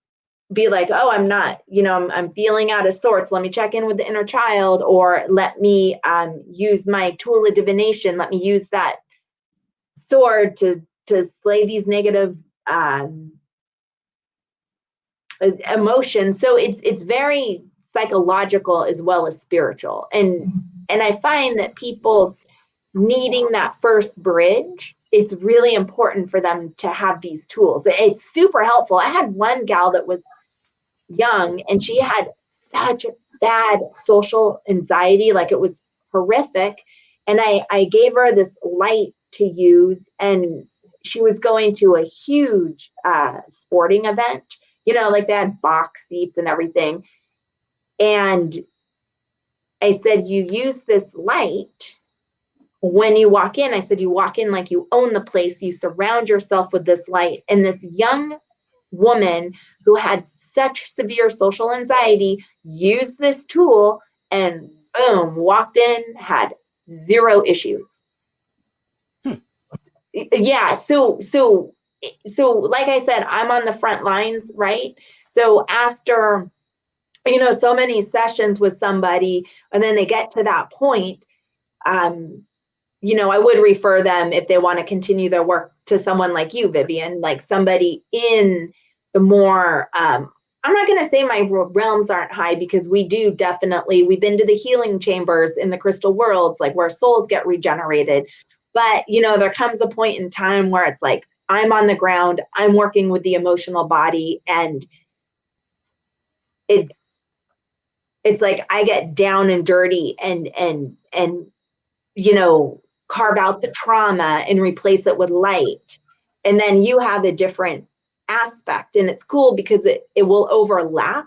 be like, oh, I'm not, I'm feeling out of sorts. Let me check in with the inner child, or let me use my tool of divination. Let me use that sword to slay these negative emotions. So it's very psychological as well as spiritual. And I find that people needing that first bridge, it's really important for them to have these tools. It's super helpful. I had one gal that was young and she had such bad social anxiety, like it was horrific. And I gave her this light to use, and she was going to a huge sporting event, like they had box seats and everything. And I said, you use this light when you walk in. I said, you walk in like you own the place. You surround yourself with this light. And this young woman who had such severe social anxiety used this tool, and boom, walked in, had zero issues. Yeah. So like I said, I'm on the front lines, right? So after, so many sessions with somebody, and then they get to that point, I would refer them, if they want to continue their work, to someone like you, Vivian, like somebody in the more, I'm not going to say my realms aren't high, because we've been to the healing chambers in the crystal worlds, like where souls get regenerated. But, there comes a point in time where it's like, I'm on the ground, I'm working with the emotional body, and it's like I get down and dirty and carve out the trauma and replace it with light. And then you have a different aspect, and it's cool because it will overlap.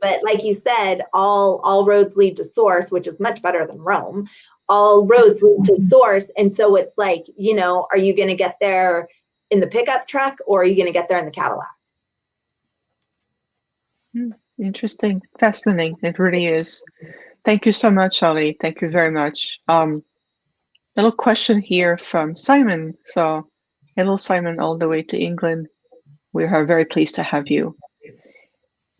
But like you said, all roads lead to source, which is much better than Rome. All roads lead to source. And so it's like, are you going to get there in the pickup truck, or are you going to get there in the Cadillac? Interesting. Fascinating. It really is. Thank you so much, Ali. Thank you very much. Little question here from Simon. So, hello, Simon, all the way to England. We are very pleased to have you.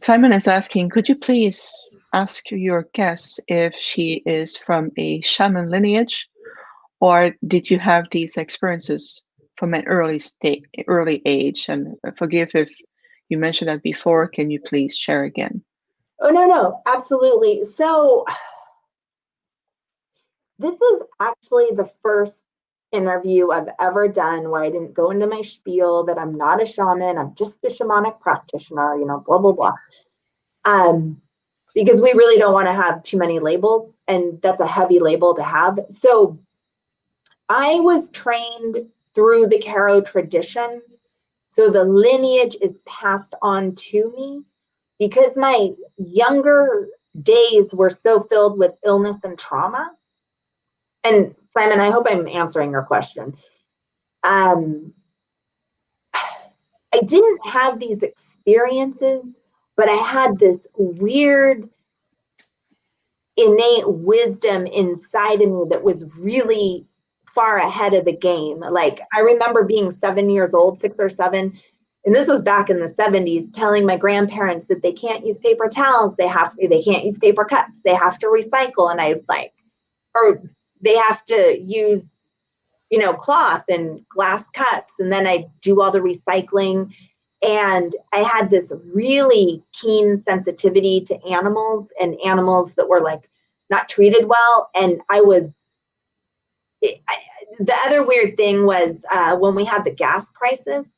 Simon is asking, could you please ask your guest if she is from a shaman lineage, or did you have these experiences from an early age? And forgive if you mentioned that before. Can you please share again? Oh, no, absolutely. So this is actually the first interview I've ever done where I didn't go into my spiel that I'm not a shaman, I'm just a shamanic practitioner, blah, blah, blah. Because we really don't want to have too many labels, and that's a heavy label to have. So I was trained through the Caro tradition. So the lineage is passed on to me, because my younger days were so filled with illness and trauma. And Simon, I hope I'm answering your question. I didn't have these experiences, but I had this weird innate wisdom inside of me that was really far ahead of the game. Like, I remember being 7 years old, 6 or 7, and this was back in the 70s, telling my grandparents that they can't use paper towels, they can't use paper cups, they have to recycle. And I like, or they have to use, cloth and glass cups. And then I do all the recycling. And I had this really keen sensitivity to animals and animals that were like not treated well. And the other weird thing was when we had the gas crisis,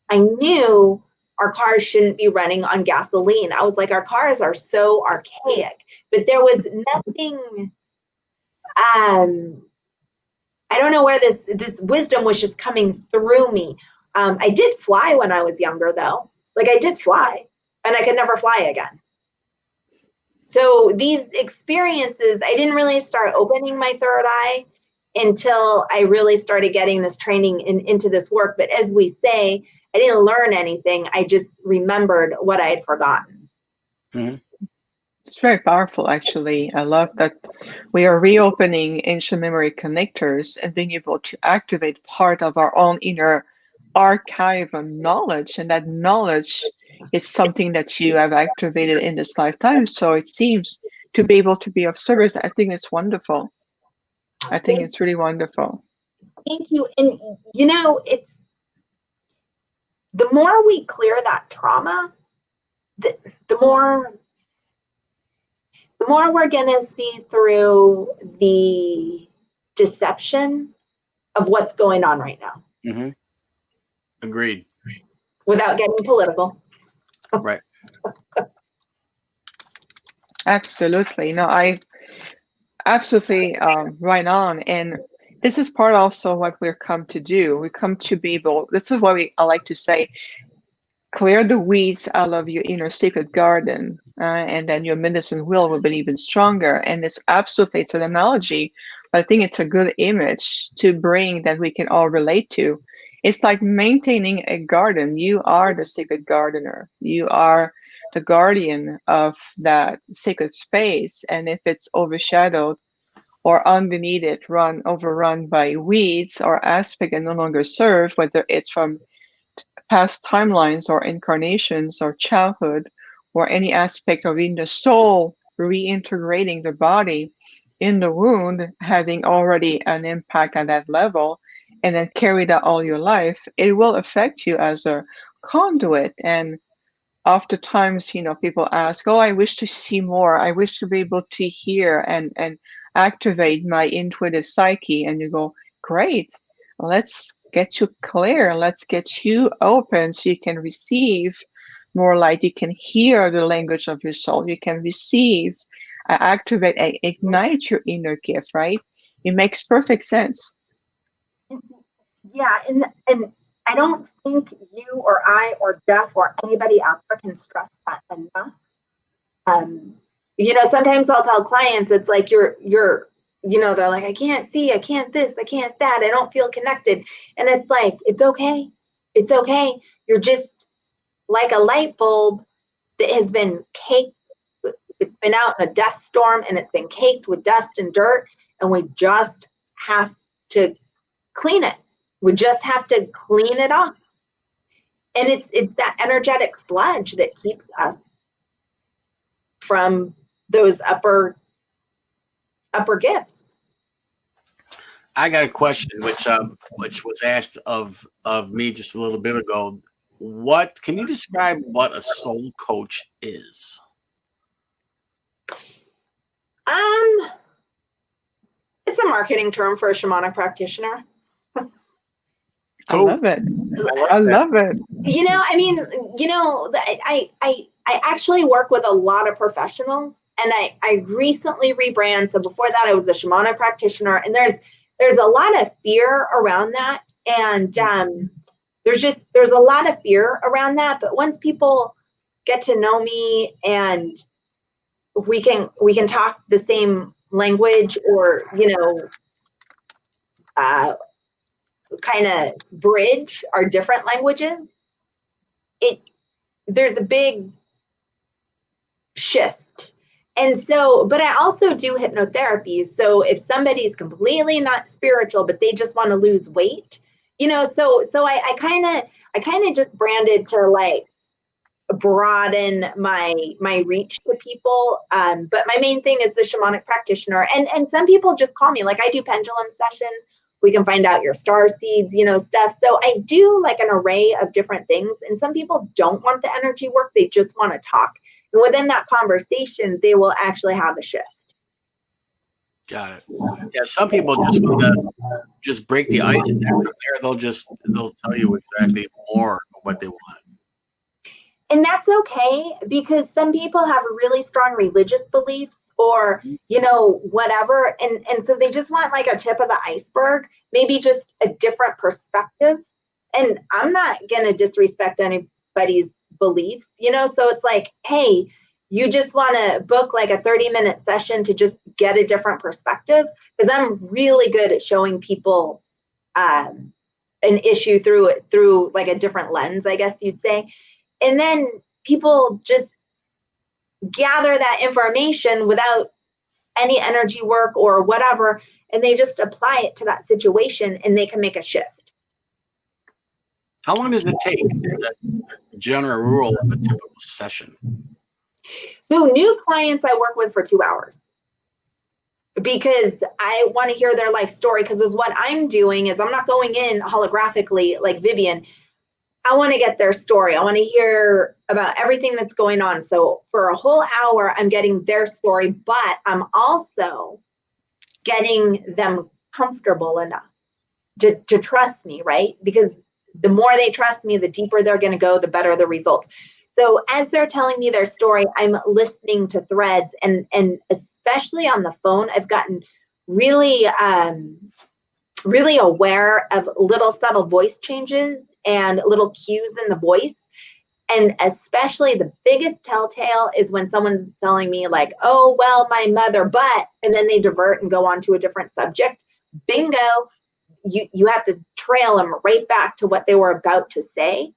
I knew our cars shouldn't be running on gasoline. I was like, our cars are so archaic, but there was nothing, I don't know where this wisdom was just coming through me. I did fly when I was younger though. Like I did fly and I could never fly again. So these experiences, I didn't really start opening my third eye until I really started getting this training into this work. But as we say, I didn't learn anything. I just remembered what I had forgotten. Mm-hmm. It's very powerful, actually. I love that we are reopening ancient memory connectors and being able to activate part of our own inner archive of knowledge. And that knowledge is something that you have activated in this lifetime. So it seems to be able to be of service. I think it's wonderful. I think it's really wonderful. Thank you. And, it's the more we clear that trauma, the more we're going to see through the deception of what's going on right now. Mm-hmm. Agreed. Without getting political. Right. Absolutely. No, I absolutely right on. And this is part also what we're come to do. We come to be able, this is what I like to say, clear the weeds out of your inner sacred garden, and then your medicine wheel will be even stronger. And it's an analogy, but I think it's a good image to bring that we can all relate to. It's like maintaining a garden. You are the sacred gardener. You are the guardian of that sacred space. And if it's overshadowed or underneath it, overrun by weeds or aspect and no longer serve, whether it's from past timelines or incarnations or childhood or any aspect of in the soul reintegrating the body in the wound, having already an impact at that level, and then carry that all your life, it will affect you as a conduit. And oftentimes, people ask, oh, I wish to see more. I wish to be able to hear and activate my intuitive psyche. And you go, great, let's get you clear. Let's get you open so you can receive more light. You can hear the language of your soul. You can receive, activate, ignite your inner gift, right? It makes perfect sense. Yeah, and I don't think you or I or Jeff or anybody out there can stress that enough. Sometimes I'll tell clients, it's like they're like, I can't see, I can't this, I can't that, I don't feel connected. And it's like, it's okay. It's okay. You're just like a light bulb that has been caked. It's been out in a dust storm and it's been caked with dust and dirt. And we just have to clean it. We just have to clean it off. And it's that energetic sludge that keeps us from those upper gifts. I got a question, which was asked of me just a little bit ago. What can you describe what a soul coach is? It's a marketing term for a shamanic practitioner. I love it. I love it. I actually work with a lot of professionals, and I recently rebranded. So before that, I was a shamanic practitioner, and there's a lot of fear around that, and there's a lot of fear around that. But once people get to know me, and we can talk the same language, or kind of bridge our different languages, there's a big shift. And so, but I also do hypnotherapy. So if somebody's completely not spiritual, but they just want to lose weight, so I I kind of just branded to like broaden my reach to people. But my main thing is the shamanic practitioner. And some people just call me, like I do pendulum sessions. We can find out your star seeds, stuff. So I do like an array of different things. And some people don't want the energy work. They just want to talk. And within that conversation, they will actually have a shift. Got it. Yeah, some people just want to just break the ice, and from there they'll tell you exactly more of what they want. And that's okay, because some people have really strong religious beliefs or, whatever. And so they just want like a tip of the iceberg, maybe just a different perspective. And I'm not going to disrespect anybody's beliefs, so it's like, hey, you just want to book like a 30-minute session to just get a different perspective, because I'm really good at showing people an issue through like a different lens, I guess you'd say. And then people just gather that information without any energy work or whatever, and they just apply it to that situation and they can make a shift. How long does it take, as a general rule, of a typical session? So new clients I work with for 2 hours, because I want to hear their life story. Because what I'm doing is I'm not going in holographically like Vivian. I want to get their story. I want to hear about everything that's going on. So for a whole hour, I'm getting their story, but I'm also getting them comfortable enough to trust me, right? Because the more they trust me, the deeper they're going to go, the better the results. So as they're telling me their story, I'm listening to threads, and especially on the phone, I've gotten really, really aware of little subtle voice changes and little cues in the voice. And especially the biggest telltale is when someone's telling me like, oh, well, my mother, but, and then they divert and go on to a different subject. Bingo. You have to trail them right back to what they were about to say,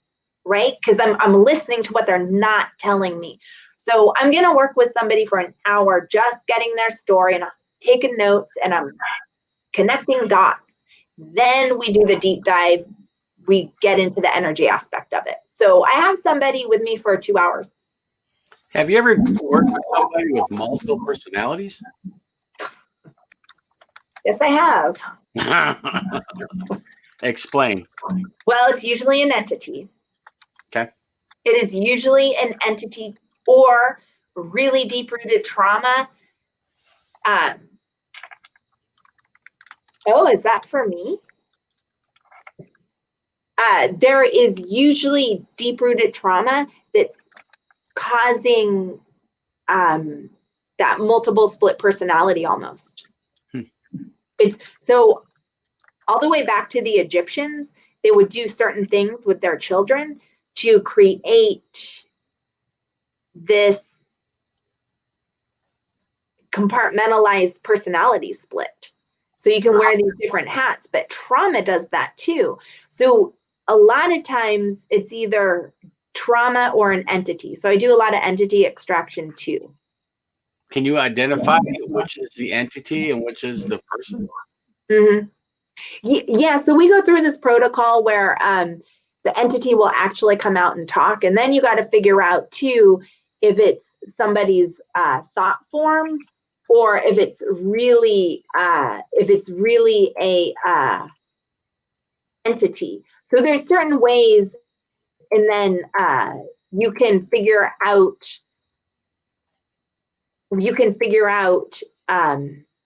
right? Because I'm listening to what they're not telling me. So I'm going to work with somebody for an hour, just getting their story, and I'm taking notes and I'm connecting dots. Then we do the deep dive. We get into the energy aspect of it. So I have somebody with me for 2 hours. Have you ever worked with somebody with multiple personalities? Yes, I have. Explain. Well, it's usually an entity. Okay. It is usually an entity or really deep-rooted trauma. Oh, is that for me? There is usually deep-rooted trauma that's causing that multiple split personality almost. It's so all the way back to the Egyptians, they would do certain things with their children to create this compartmentalized personality split. So you can wear these different hats, but trauma does that too. So a lot of times it's either trauma or an entity. So I do a lot of entity extraction too. Can you identify which is the entity and which is the person? Mm-hmm. Yeah, so we go through this protocol where the entity will actually come out and talk, and then you got to figure out too if it's somebody's thought form or if it's really a entity. So there's certain ways, and then you can figure out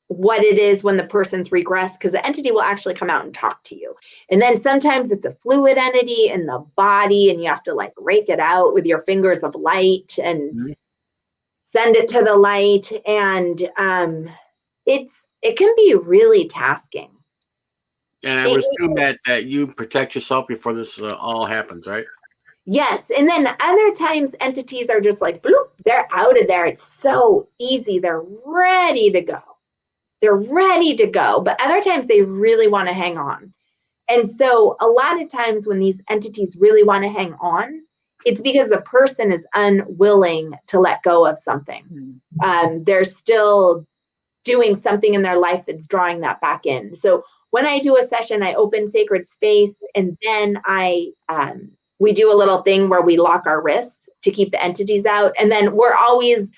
what it is when the person's regressed, because the entity will actually come out and talk to you. And then sometimes it's a fluid entity in the body, and you have to like rake it out with your fingers of light and send it to the light. And it can be really tasking. And I would assume that you protect yourself before this all happens, right? Yes. And then other times entities are just like, bloop, they're out of there. It's so easy. They're ready to go. But other times they really want to hang on. And so a lot of times when these entities really want to hang on, it's because the person is unwilling to let go of something. They're still doing something in their life that's drawing that back in. So when I do a session, I open sacred space, and then I we do a little thing where we lock our wrists to keep the entities out. And then we're always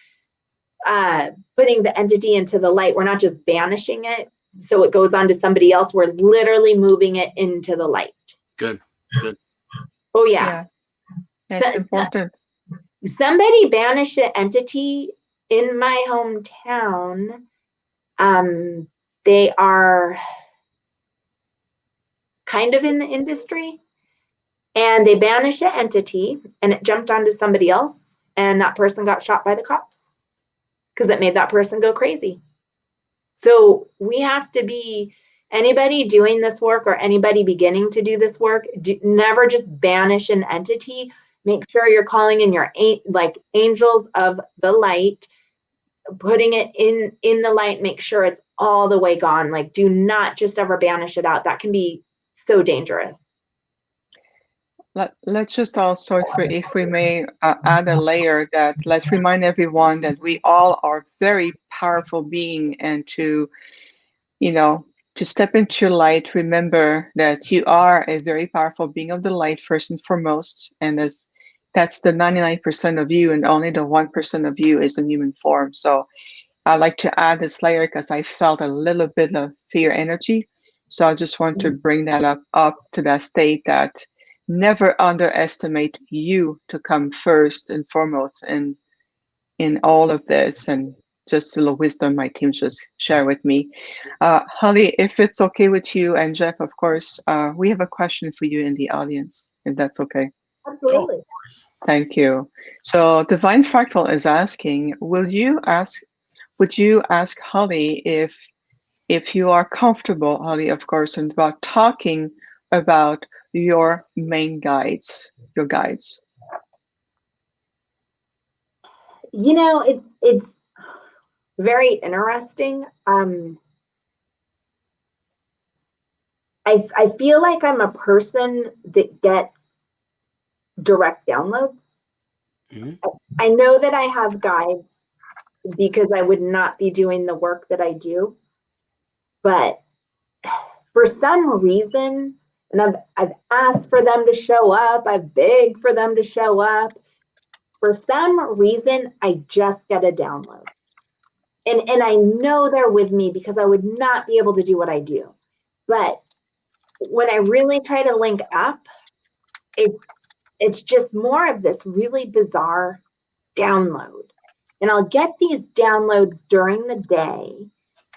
putting the entity into the light. We're not just banishing it so it goes on to somebody else. We're literally moving it into the light. Good. Good. Oh, yeah. That's important. Somebody banished an entity in my hometown. They are kind of in the industry, and they banished an entity, and it jumped onto somebody else, and that person got shot by the cops because it made that person go crazy. So we have to be, anybody doing this work or anybody beginning to do this work, never just banish an entity. Make sure you're calling in your angels of the light, putting it in the light. Make sure it's all the way gone. Like, do not just ever banish it out. That can be so dangerous. Let's just also, if we may, add a layer that let's remind everyone that we all are very powerful being, and to step into your light, remember that you are a very powerful being of the light first and foremost, and that's the 99% of you, and only the 1% of you is in human form. So I like to add this layer because I felt a little bit of fear energy. So I just want to bring that up to that state that never underestimate you to come first and foremost in all of this. And just a little wisdom my team just share with me. Holly, if it's okay with you, and Jeff, of course, we have a question for you in the audience, if that's okay. Absolutely. Thank you. So Divine Fractal is asking, would you ask Holly if you are comfortable, Holly, of course, and about talking about your main guides, your guides? It's very interesting. I feel like I'm a person that gets direct downloads. Mm-hmm. I know that I have guides because I would not be doing the work that I do. But for some reason, and I've asked for them to show up, I've begged for them to show up. For some reason, I just get a download. And I know they're with me because I would not be able to do what I do. But when I really try to link up, it's just more of this really bizarre download. And I'll get these downloads during the day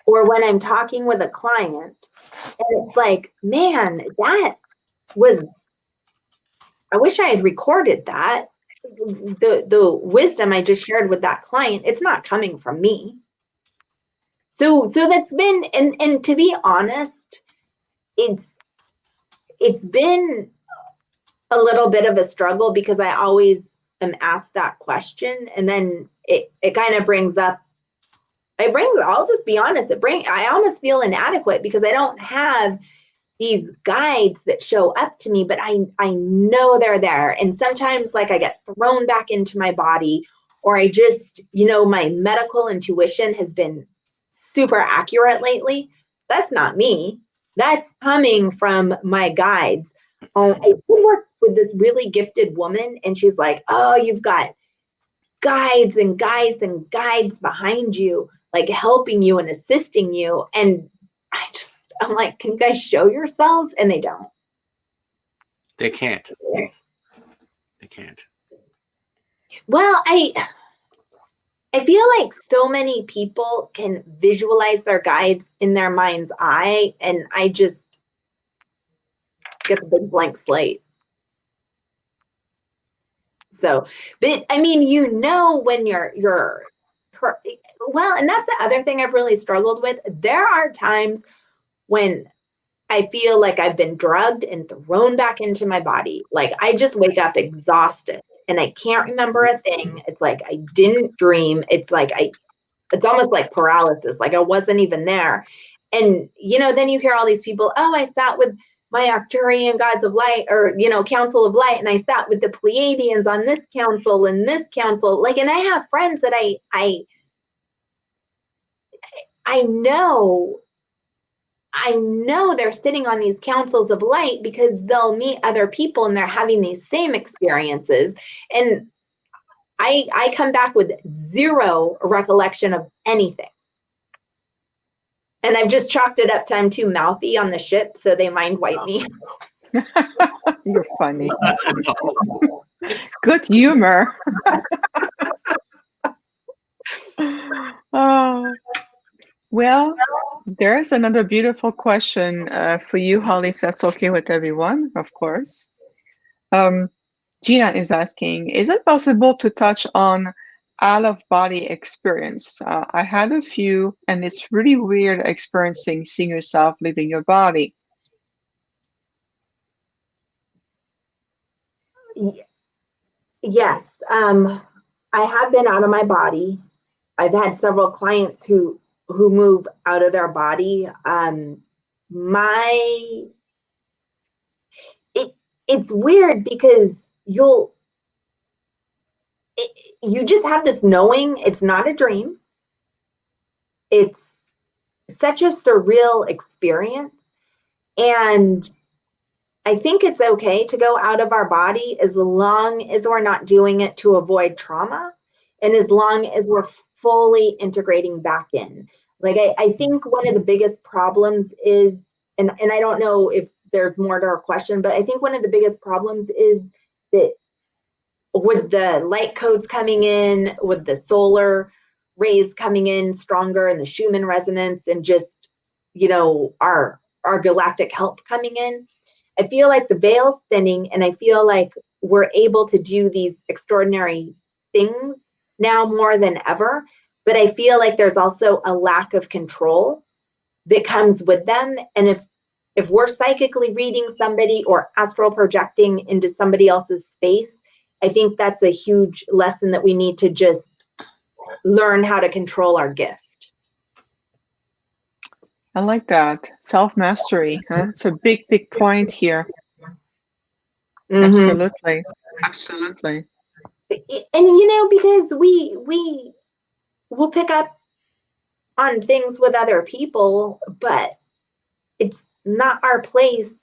or when I'm talking with a client. And it's like, man, I wish I had recorded that. The wisdom I just shared with that client, it's not coming from me. So that's been, and to be honest, it's been a little bit of a struggle because I always am asked that question, and then it kind of I'll just be honest, I almost feel inadequate because I don't have these guides that show up to me, but I know they're there. And sometimes I get thrown back into my body, or I just, my medical intuition has been super accurate lately. That's not me. That's coming from my guides. I did work with this really gifted woman, and she's like, oh, you've got guides and guides and guides behind you, helping you and assisting you. And I'm like, can you guys show yourselves? And they don't. They can't. They can't. Well, I feel like so many people can visualize their guides in their mind's eye, and I just get the big blank slate. So, but I mean, when you're well, and that's the other thing I've really struggled with. There are times when I feel like I've been drugged and thrown back into my body. I just wake up exhausted and I can't remember a thing. It's like I didn't dream. It's almost like paralysis. I wasn't even there. And, then you hear all these people, oh, I sat with my Arcturian gods of light, or, council of light. And I sat with the Pleiadians on this council and this council. And I have friends that I know I know they're sitting on these councils of light because they'll meet other people and they're having these same experiences. And I come back with zero recollection of anything. And I've just chalked it up to I'm too mouthy on the ship, so they mind wipe me. You're funny. Good humor. Oh, well, there's another beautiful question for you, Holly, if that's okay with everyone, of course. Gina is asking, is it possible to touch on out-of-body experience? I had a few, and it's really weird experiencing seeing yourself leaving your body. Yes, I have been out of my body. I've had several clients who move out of their body. My it's weird because you just have this knowing it's not a dream. It's such a surreal experience, and I think it's okay to go out of our body as long as we're not doing it to avoid trauma and as long as we're fully integrating back in. Like, I think one of the biggest problems is, and I don't know if there's more to our question, but I think one of the biggest problems is that with the light codes coming in, with the solar rays coming in stronger and the Schumann resonance and just, our galactic help coming in, I feel like the veil's thinning and I feel like we're able to do these extraordinary things now more than ever. But I feel like there's also a lack of control that comes with them. And if we're psychically reading somebody or astral projecting into somebody else's space, I think that's a huge lesson that we need to just learn how to control our gift. I like that. Self-mastery, huh? It's a big, big point here. Mm-hmm. Absolutely. Absolutely. And because we will pick up on things with other people, but it's not our place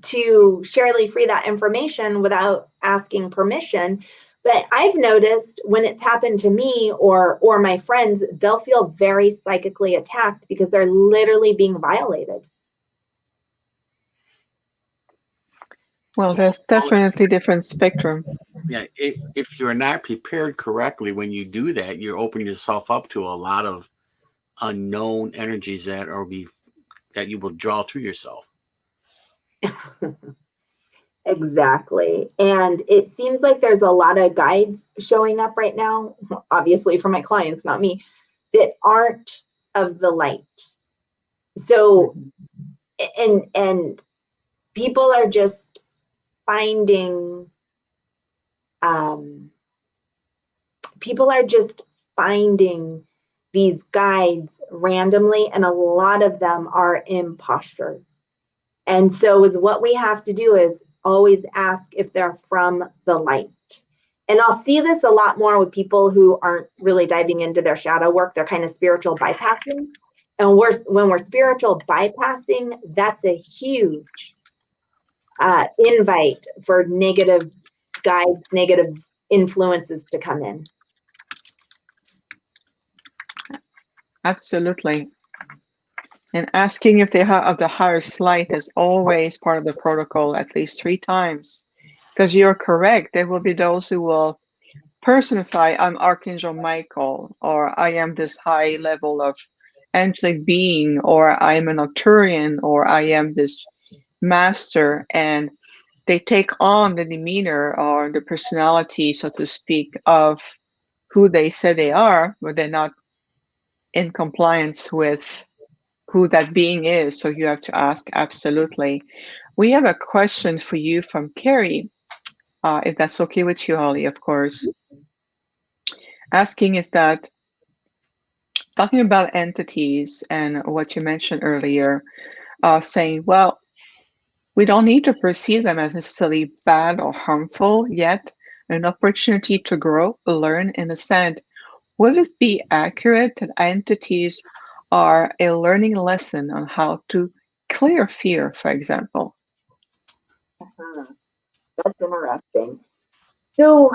to surely free that information without asking permission. But I've noticed when it's happened to me or my friends, they'll feel very psychically attacked because they're literally being violated. Well, there's definitely different spectrum. Yeah, if you're not prepared correctly when you do that, you're opening yourself up to a lot of unknown energies that you will draw to yourself. Exactly. And it seems like there's a lot of guides showing up right now, obviously for my clients, not me, that aren't of the light. So, and people are just finding, these guides randomly, and a lot of them are imposters. And so is what we have to do is always ask if they're from the light. And I'll see this a lot more with people who aren't really diving into their shadow work. They're kind of spiritual bypassing. And when we're spiritual bypassing, that's a huge invite for negative guides, negative influences to come in. Absolutely. And asking if they are of the highest light is always part of the protocol, at least 3 times. Because you're correct, there will be those who will personify, I'm Archangel Michael, or I am this high level of angelic being, or I am an Arcturian, or I am this master, and they take on the demeanor or the personality, so to speak, of who they say they are, but they're not in compliance with who that being is. So you have to ask, absolutely. We have a question for you from Carrie, if that's okay with you, Holly, of course. Asking is that, talking about entities and what you mentioned earlier, saying, well, we don't need to perceive them as necessarily bad or harmful, yet an opportunity to grow, learn, and ascend. Would it be accurate that entities are a learning lesson on how to clear fear, for example. That's interesting. So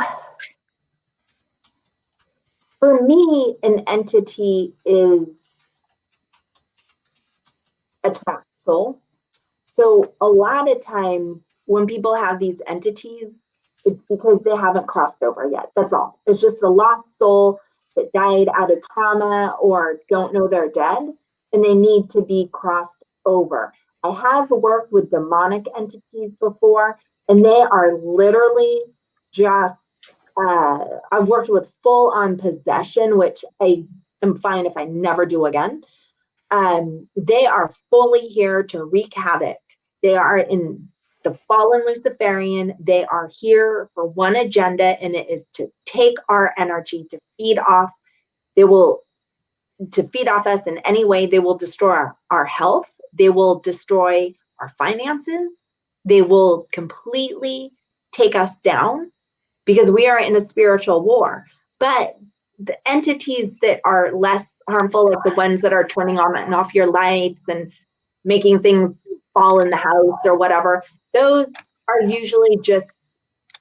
for me, an entity is a trapped soul. So a lot of times when people have these entities, it's because they haven't crossed over yet. That's all. It's just a lost soul that died out of trauma or don't know they're dead and they need to be crossed over. I have worked with demonic entities before, and they are literally just, I've worked with full on possession, which I am fine if I never do again. They are fully here to wreak havoc. They are in the fallen Luciferian. They are here for one agenda, and it is to take our energy, to feed off. They will to feed off us in any way. They will destroy our health. They will destroy our finances. They will completely take us down because we are in a spiritual war. But the entities that are less harmful, like the ones that are turning on and off your lights and making things fall in the house or whatever, those are usually just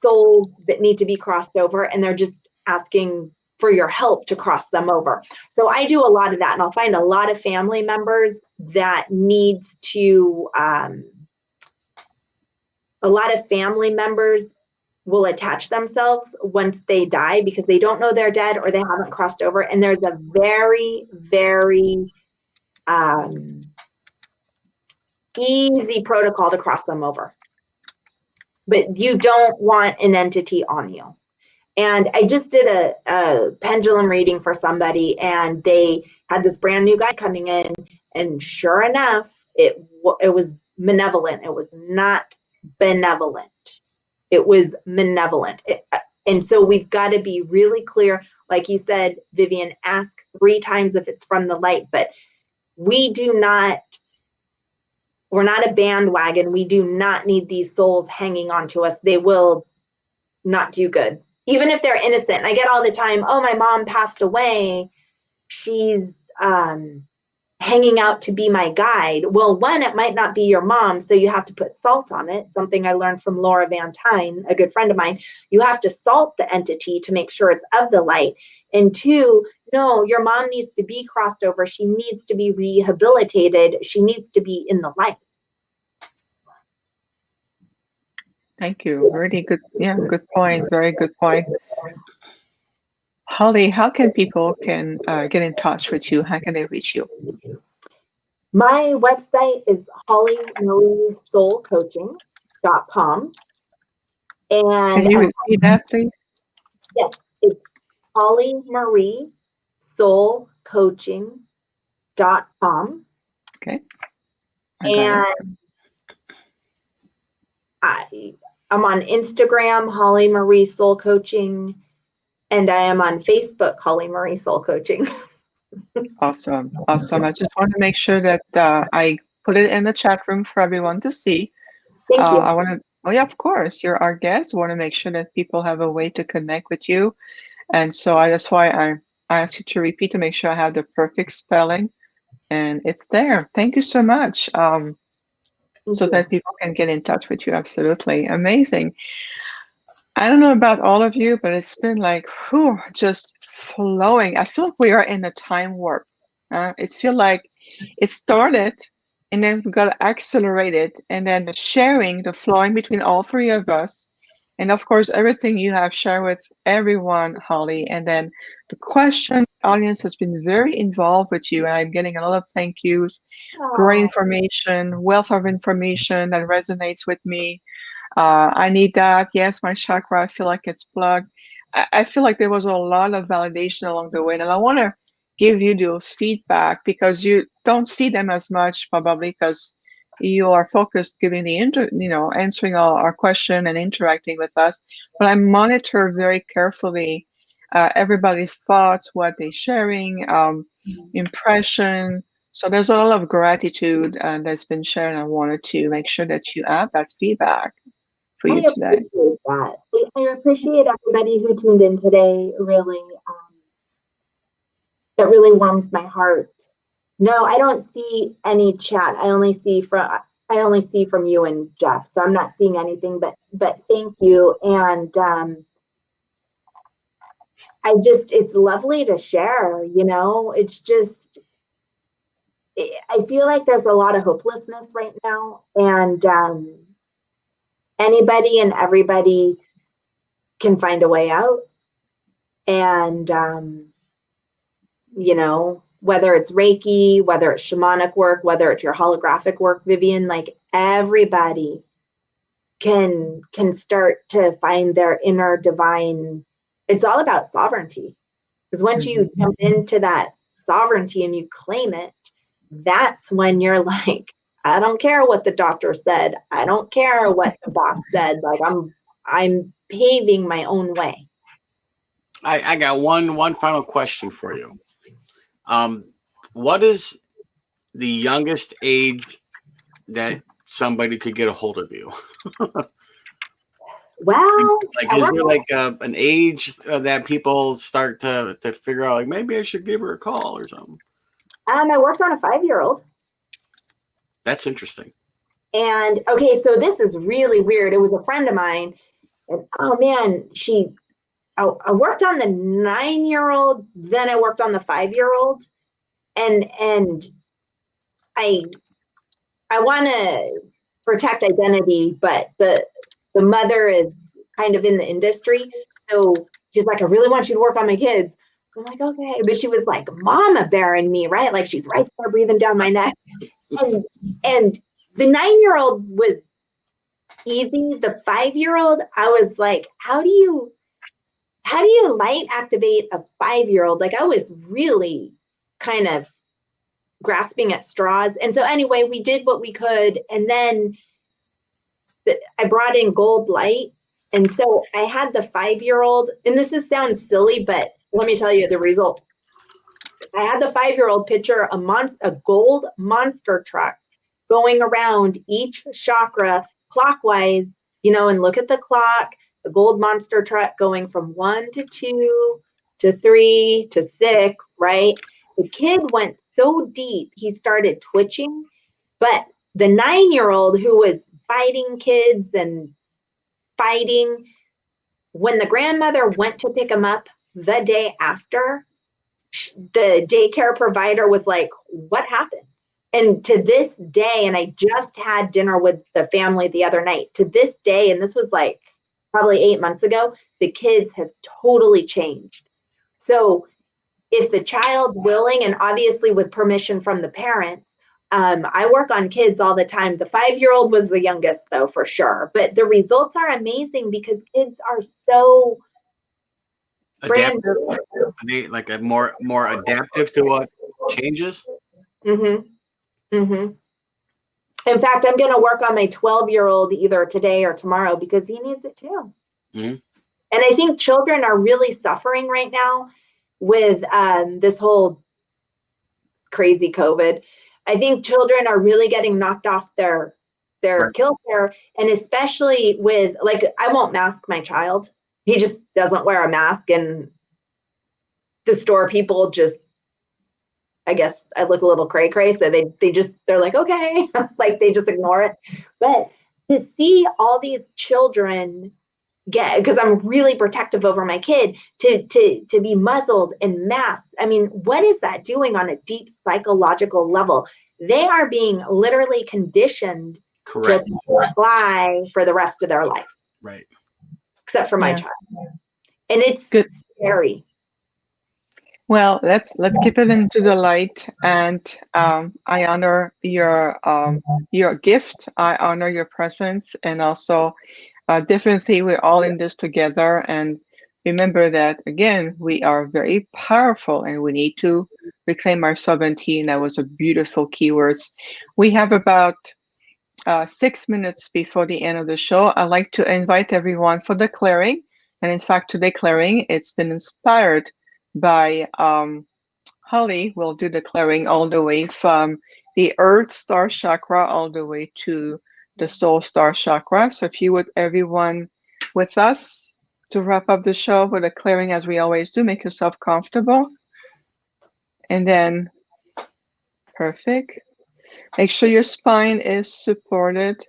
souls that need to be crossed over, and they're just asking for your help to cross them over. So I do a lot of that, and I'll find a lot of family members that need to, a lot of family members will attach themselves once they die because they don't know they're dead or they haven't crossed over. And there's a very, very easy protocol to cross them over. But you don't want an entity on you. And I just did a pendulum reading for somebody, and they had this brand new guy coming in, and sure enough, it was malevolent. It was not benevolent. It was malevolent. And so we've got to be really clear. Like you said, Vivian, ask 3 times if it's from the light, but we're not a bandwagon. We do not need these souls hanging on to us. They will not do good. Even if they're innocent. And I get all the time, oh, my mom passed away. She's hanging out to be my guide. Well, one, it might not be your mom, so you have to put salt on it. Something I learned from Laura Van Tyne, a good friend of mine. You have to salt the entity to make sure it's of the light. And 2, no, your mom needs to be crossed over. She needs to be rehabilitated. She needs to be in the light. Thank you. Really good. Yeah, good point. Very good point. Holly, how can people get in touch with you? How can they reach you? My website is hollymariesoulcoaching.com. And Can you repeat that, please? yes, it's hollymariesoulcoaching.com. Okay. And I'm on Instagram, Holly Marie Soul Coaching, and I am on Facebook, Holly Marie Soul Coaching. Awesome. Awesome. I just want to make sure that I put it in the chat room for everyone to see. Thank you. I want to, oh yeah, of course, you're our guest. I want to make sure that people have a way to connect with you. And so that's why I asked you to repeat to make sure I have the perfect spelling. And it's there. Thank you so much. So that people can get in touch with you. Absolutely. Amazing. I don't know about all of you, but it's been like, whew, just flowing. I feel like we are in a time warp. It feels like it started and then we got accelerated, and then the sharing, the flowing between all 3 of us. And of course, everything you have shared with everyone, Holly. And then the question audience has been very involved with you. And I'm getting a lot of thank yous, great information, wealth of information that resonates with me. I need that. Yes, my chakra, I feel like it's plugged. I feel like there was a lot of validation along the way. And I want to give you those feedback because you don't see them as much probably because you are focused giving answering all our question and interacting with us. But I monitor very carefully everybody's thoughts, what they're sharing, impression. So there's a lot of gratitude that's been shared. I wanted to make sure that you have that feedback for you today. Appreciate that. I appreciate everybody who tuned in today. Really, that really warms my heart No, I don't see any chat. I only see from you and Jeff. So I'm not seeing anything, but thank you. And it's lovely to share, it's just, I feel like there's a lot of hopelessness right now, and anybody and everybody can find a way out. And, whether it's Reiki, whether it's shamanic work, whether it's your holographic work, Vivian, like everybody can start to find their inner divine. It's all about sovereignty. Because once you jump into that sovereignty and you claim it, that's when you're like, I don't care what the doctor said. I don't care what the boss said. Like I'm paving my own way. I got one final question for you. What is the youngest age that somebody could get a hold of you? Well, like is there like an age that people start to figure out, like maybe I should give her a call or something? I worked on a 5-year-old. That's interesting. And okay, so this is really weird. It was a friend of mine, and oh man, I worked on the 9-year-old, then I worked on the 5-year-old, and I want to protect identity, but the mother is kind of in the industry, so she's like, I really want you to work on my kids. I'm like, okay, but she was like mama bearing me, right? Like she's right there breathing down my neck, and the 9-year-old was easy. The 5-year-old, I was like, how do you light activate a 5-year-old? Like I was really kind of grasping at straws. And so anyway, we did what we could. And then I brought in gold light. And so I had the 5-year-old, and sounds silly, but let me tell you the result. I had the 5-year-old picture a gold monster truck going around each chakra clockwise, and look at the clock, the gold monster truck going from 1 to 2 to 3 to 6, right? The kid went so deep, he started twitching, but the 9-year-old who was fighting kids and fighting, when the grandmother went to pick him up the day after, the daycare provider was like, what happened? And to this day, and I just had dinner with the family the other night, to this day, and this was like probably 8 months ago, the kids have totally changed. So if the child willing, and obviously with permission from the parents, I work on kids all the time. The 5-year-old was the youngest though, for sure. But the results are amazing because kids are so Adaptive? Are they like a more adaptive to what changes? Mm-hmm. Mm-hmm. In fact, I'm going to work on my 12-year-old either today or tomorrow because he needs it too. Mm-hmm. And I think children are really suffering right now with this whole crazy COVID. I think children are really getting knocked off their Right. kilter, and especially with, like, I won't mask my child. He just doesn't wear a mask, and the store people just, I guess I look a little cray-cray, so they're like, okay, like they just ignore it. But to see all these children because I'm really protective over my kid, to be muzzled and masked. I mean, what is that doing on a deep psychological level? They are being literally conditioned Correct. to fly for the rest of their life. Right. Except for my child. And it's good. scary. Well, let's keep it into the light, and I honor your gift. I honor your presence, and also definitely we're all in this together. And remember that again, we are very powerful, and we need to reclaim our sovereignty. And that was a beautiful keywords. We have about 6 minutes before the end of the show. I'd like to invite everyone for the clearing. And in fact, today clearing, it's been inspired by Holly. Will do the clearing all the way from the Earth Star Chakra all the way to the Soul Star Chakra. So if you would, everyone with us to wrap up the show with a clearing as we always do, make yourself comfortable. And then Perfect. Make sure your spine is supported.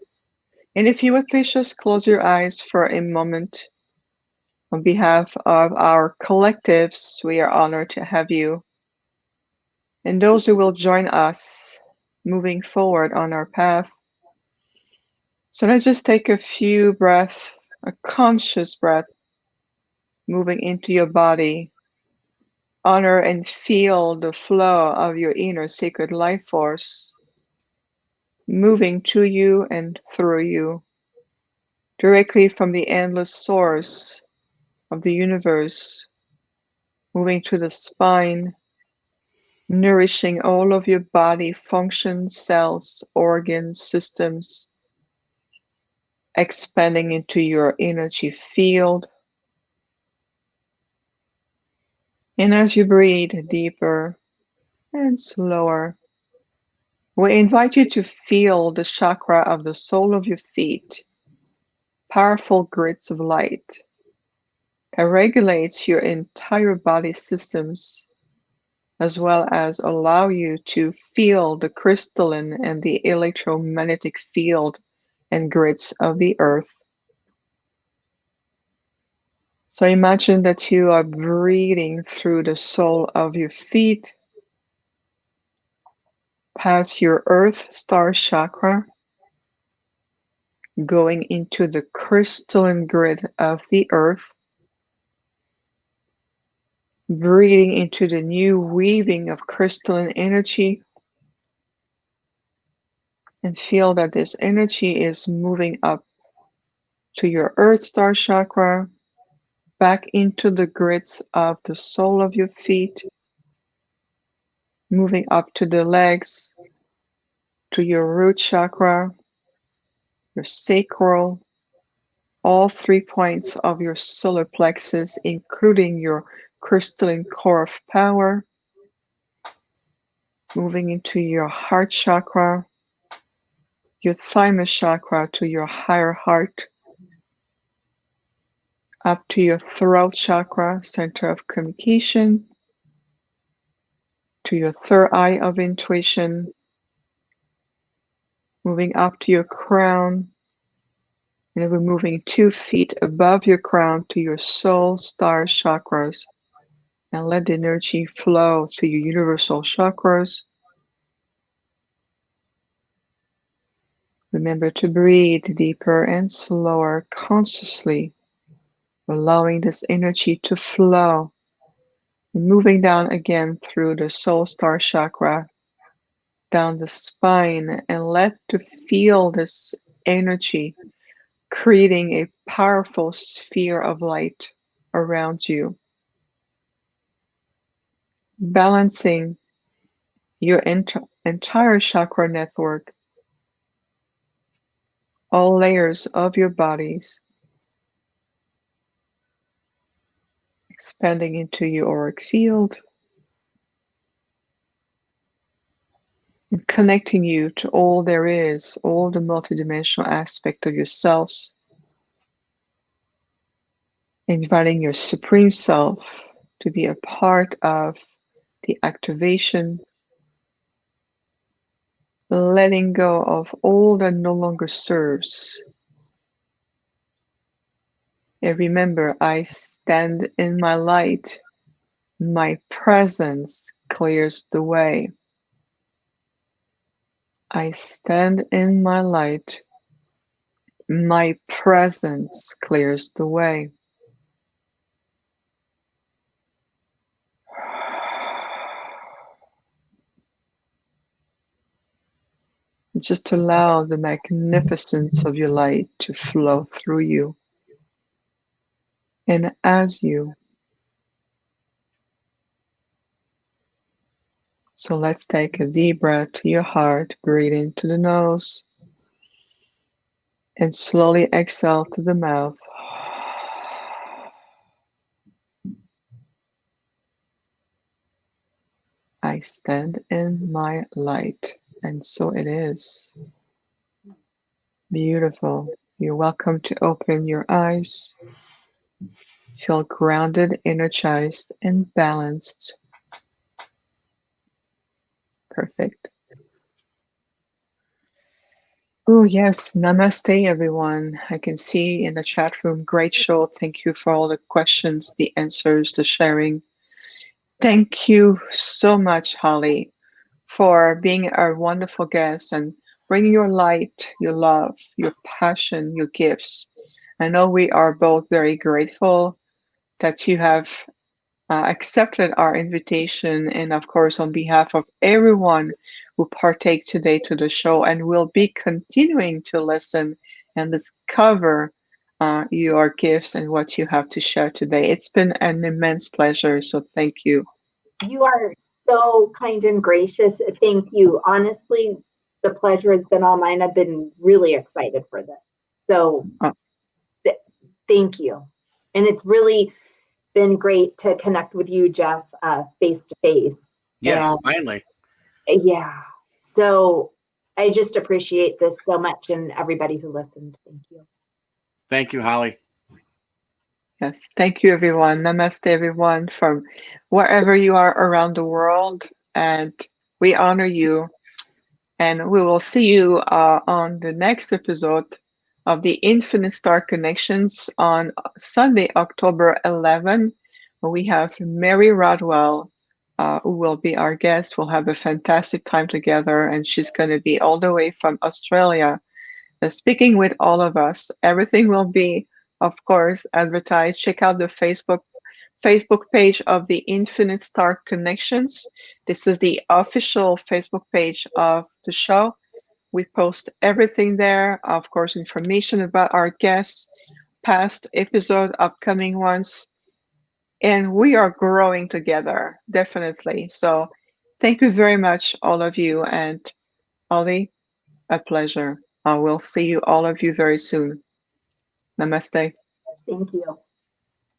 And if you would please just close your eyes for a moment. On behalf of our collectives, we are honored to have you and those who will join us moving forward on our path. So let's just take a few breaths, a conscious breath, moving into your body. Honor and feel the flow of your inner sacred life force moving to you and through you, directly from the endless source of the universe, moving to the spine, nourishing all of your body functions, cells, organs, systems, expanding into your energy field. And as you breathe deeper and slower, we invite you to feel the chakra of the sole of your feet, powerful grids of light that regulates your entire body systems, as well as allow you to feel the crystalline and the electromagnetic field and grids of the earth. So imagine that you are breathing through the sole of your feet, past your earth star chakra, going into the crystalline grid of the earth, breathing into the new weaving of crystalline energy, and feel that this energy is moving up to your earth star chakra, back into the grids of the sole of your feet, moving up to the legs, to your root chakra, your sacral, all 3 points of your solar plexus, including your crystalline core of power, moving into your heart chakra, your thymus chakra to your higher heart, up to your throat chakra, center of communication, to your third eye of intuition, moving up to your crown, and we're moving 2 feet above your crown to your soul star chakras, and let the energy flow through your universal chakras. Remember to breathe deeper and slower, consciously, allowing this energy to flow, and moving down again through the soul star chakra, down the spine, and let to feel this energy creating a powerful sphere of light around you, balancing your entire chakra network, all layers of your bodies, expanding into your auric field and connecting you to all there is, all the multidimensional aspect of yourselves, inviting your supreme self to be a part of the activation, letting go of all that no longer serves. And remember, I stand in my light. My presence clears the way. I stand in my light. My presence clears the way. Just allow the magnificence of your light to flow through you and as you. So let's take a deep breath to your heart, breathe into the nose, and slowly exhale to the mouth. I stand in my light, and so it is. Beautiful. You're welcome to open your eyes. Feel grounded, energized, and balanced. Perfect. Oh, yes. Namaste, everyone. I can see in the chat room, great show. Thank you for all the questions, the answers, the sharing. Thank you so much, Holly, for being our wonderful guest and bringing your light, your love, your passion, your gifts. I know we are both very grateful that you have accepted our invitation, and of course, on behalf of everyone who partake today to the show and will be continuing to listen and discover your gifts and what you have to share today. It's been an immense pleasure, so thank you. You are so kind and gracious. Thank you. Honestly, the pleasure has been all mine. I've been really excited for this. So Uh, th- thank you. And it's really been great to connect with you, Jeff, face to face. Yes, And finally. yeah, so I just appreciate this so much and everybody who listened. Thank you. Thank you, Holly. yes, thank you, everyone. Namaste, everyone, from wherever you are around the world, and we honor you. And we will see you on the next episode of the Infinite Star Connections on Sunday, October 11. We have Mary Rodwell, who will be our guest. We'll have a fantastic time together, and she's going to be all the way from Australia, speaking with all of us. Everything will be, of course, advertised. Check out the Facebook page of the Infinite Star Connections. This is the official Facebook page of the show. We post everything there, of course, information about our guests, past episodes, upcoming ones, and we are growing together, definitely. So thank you very much, all of you. And Ollie, a pleasure. I will see you, all of you, very soon. Namaste. Thank you.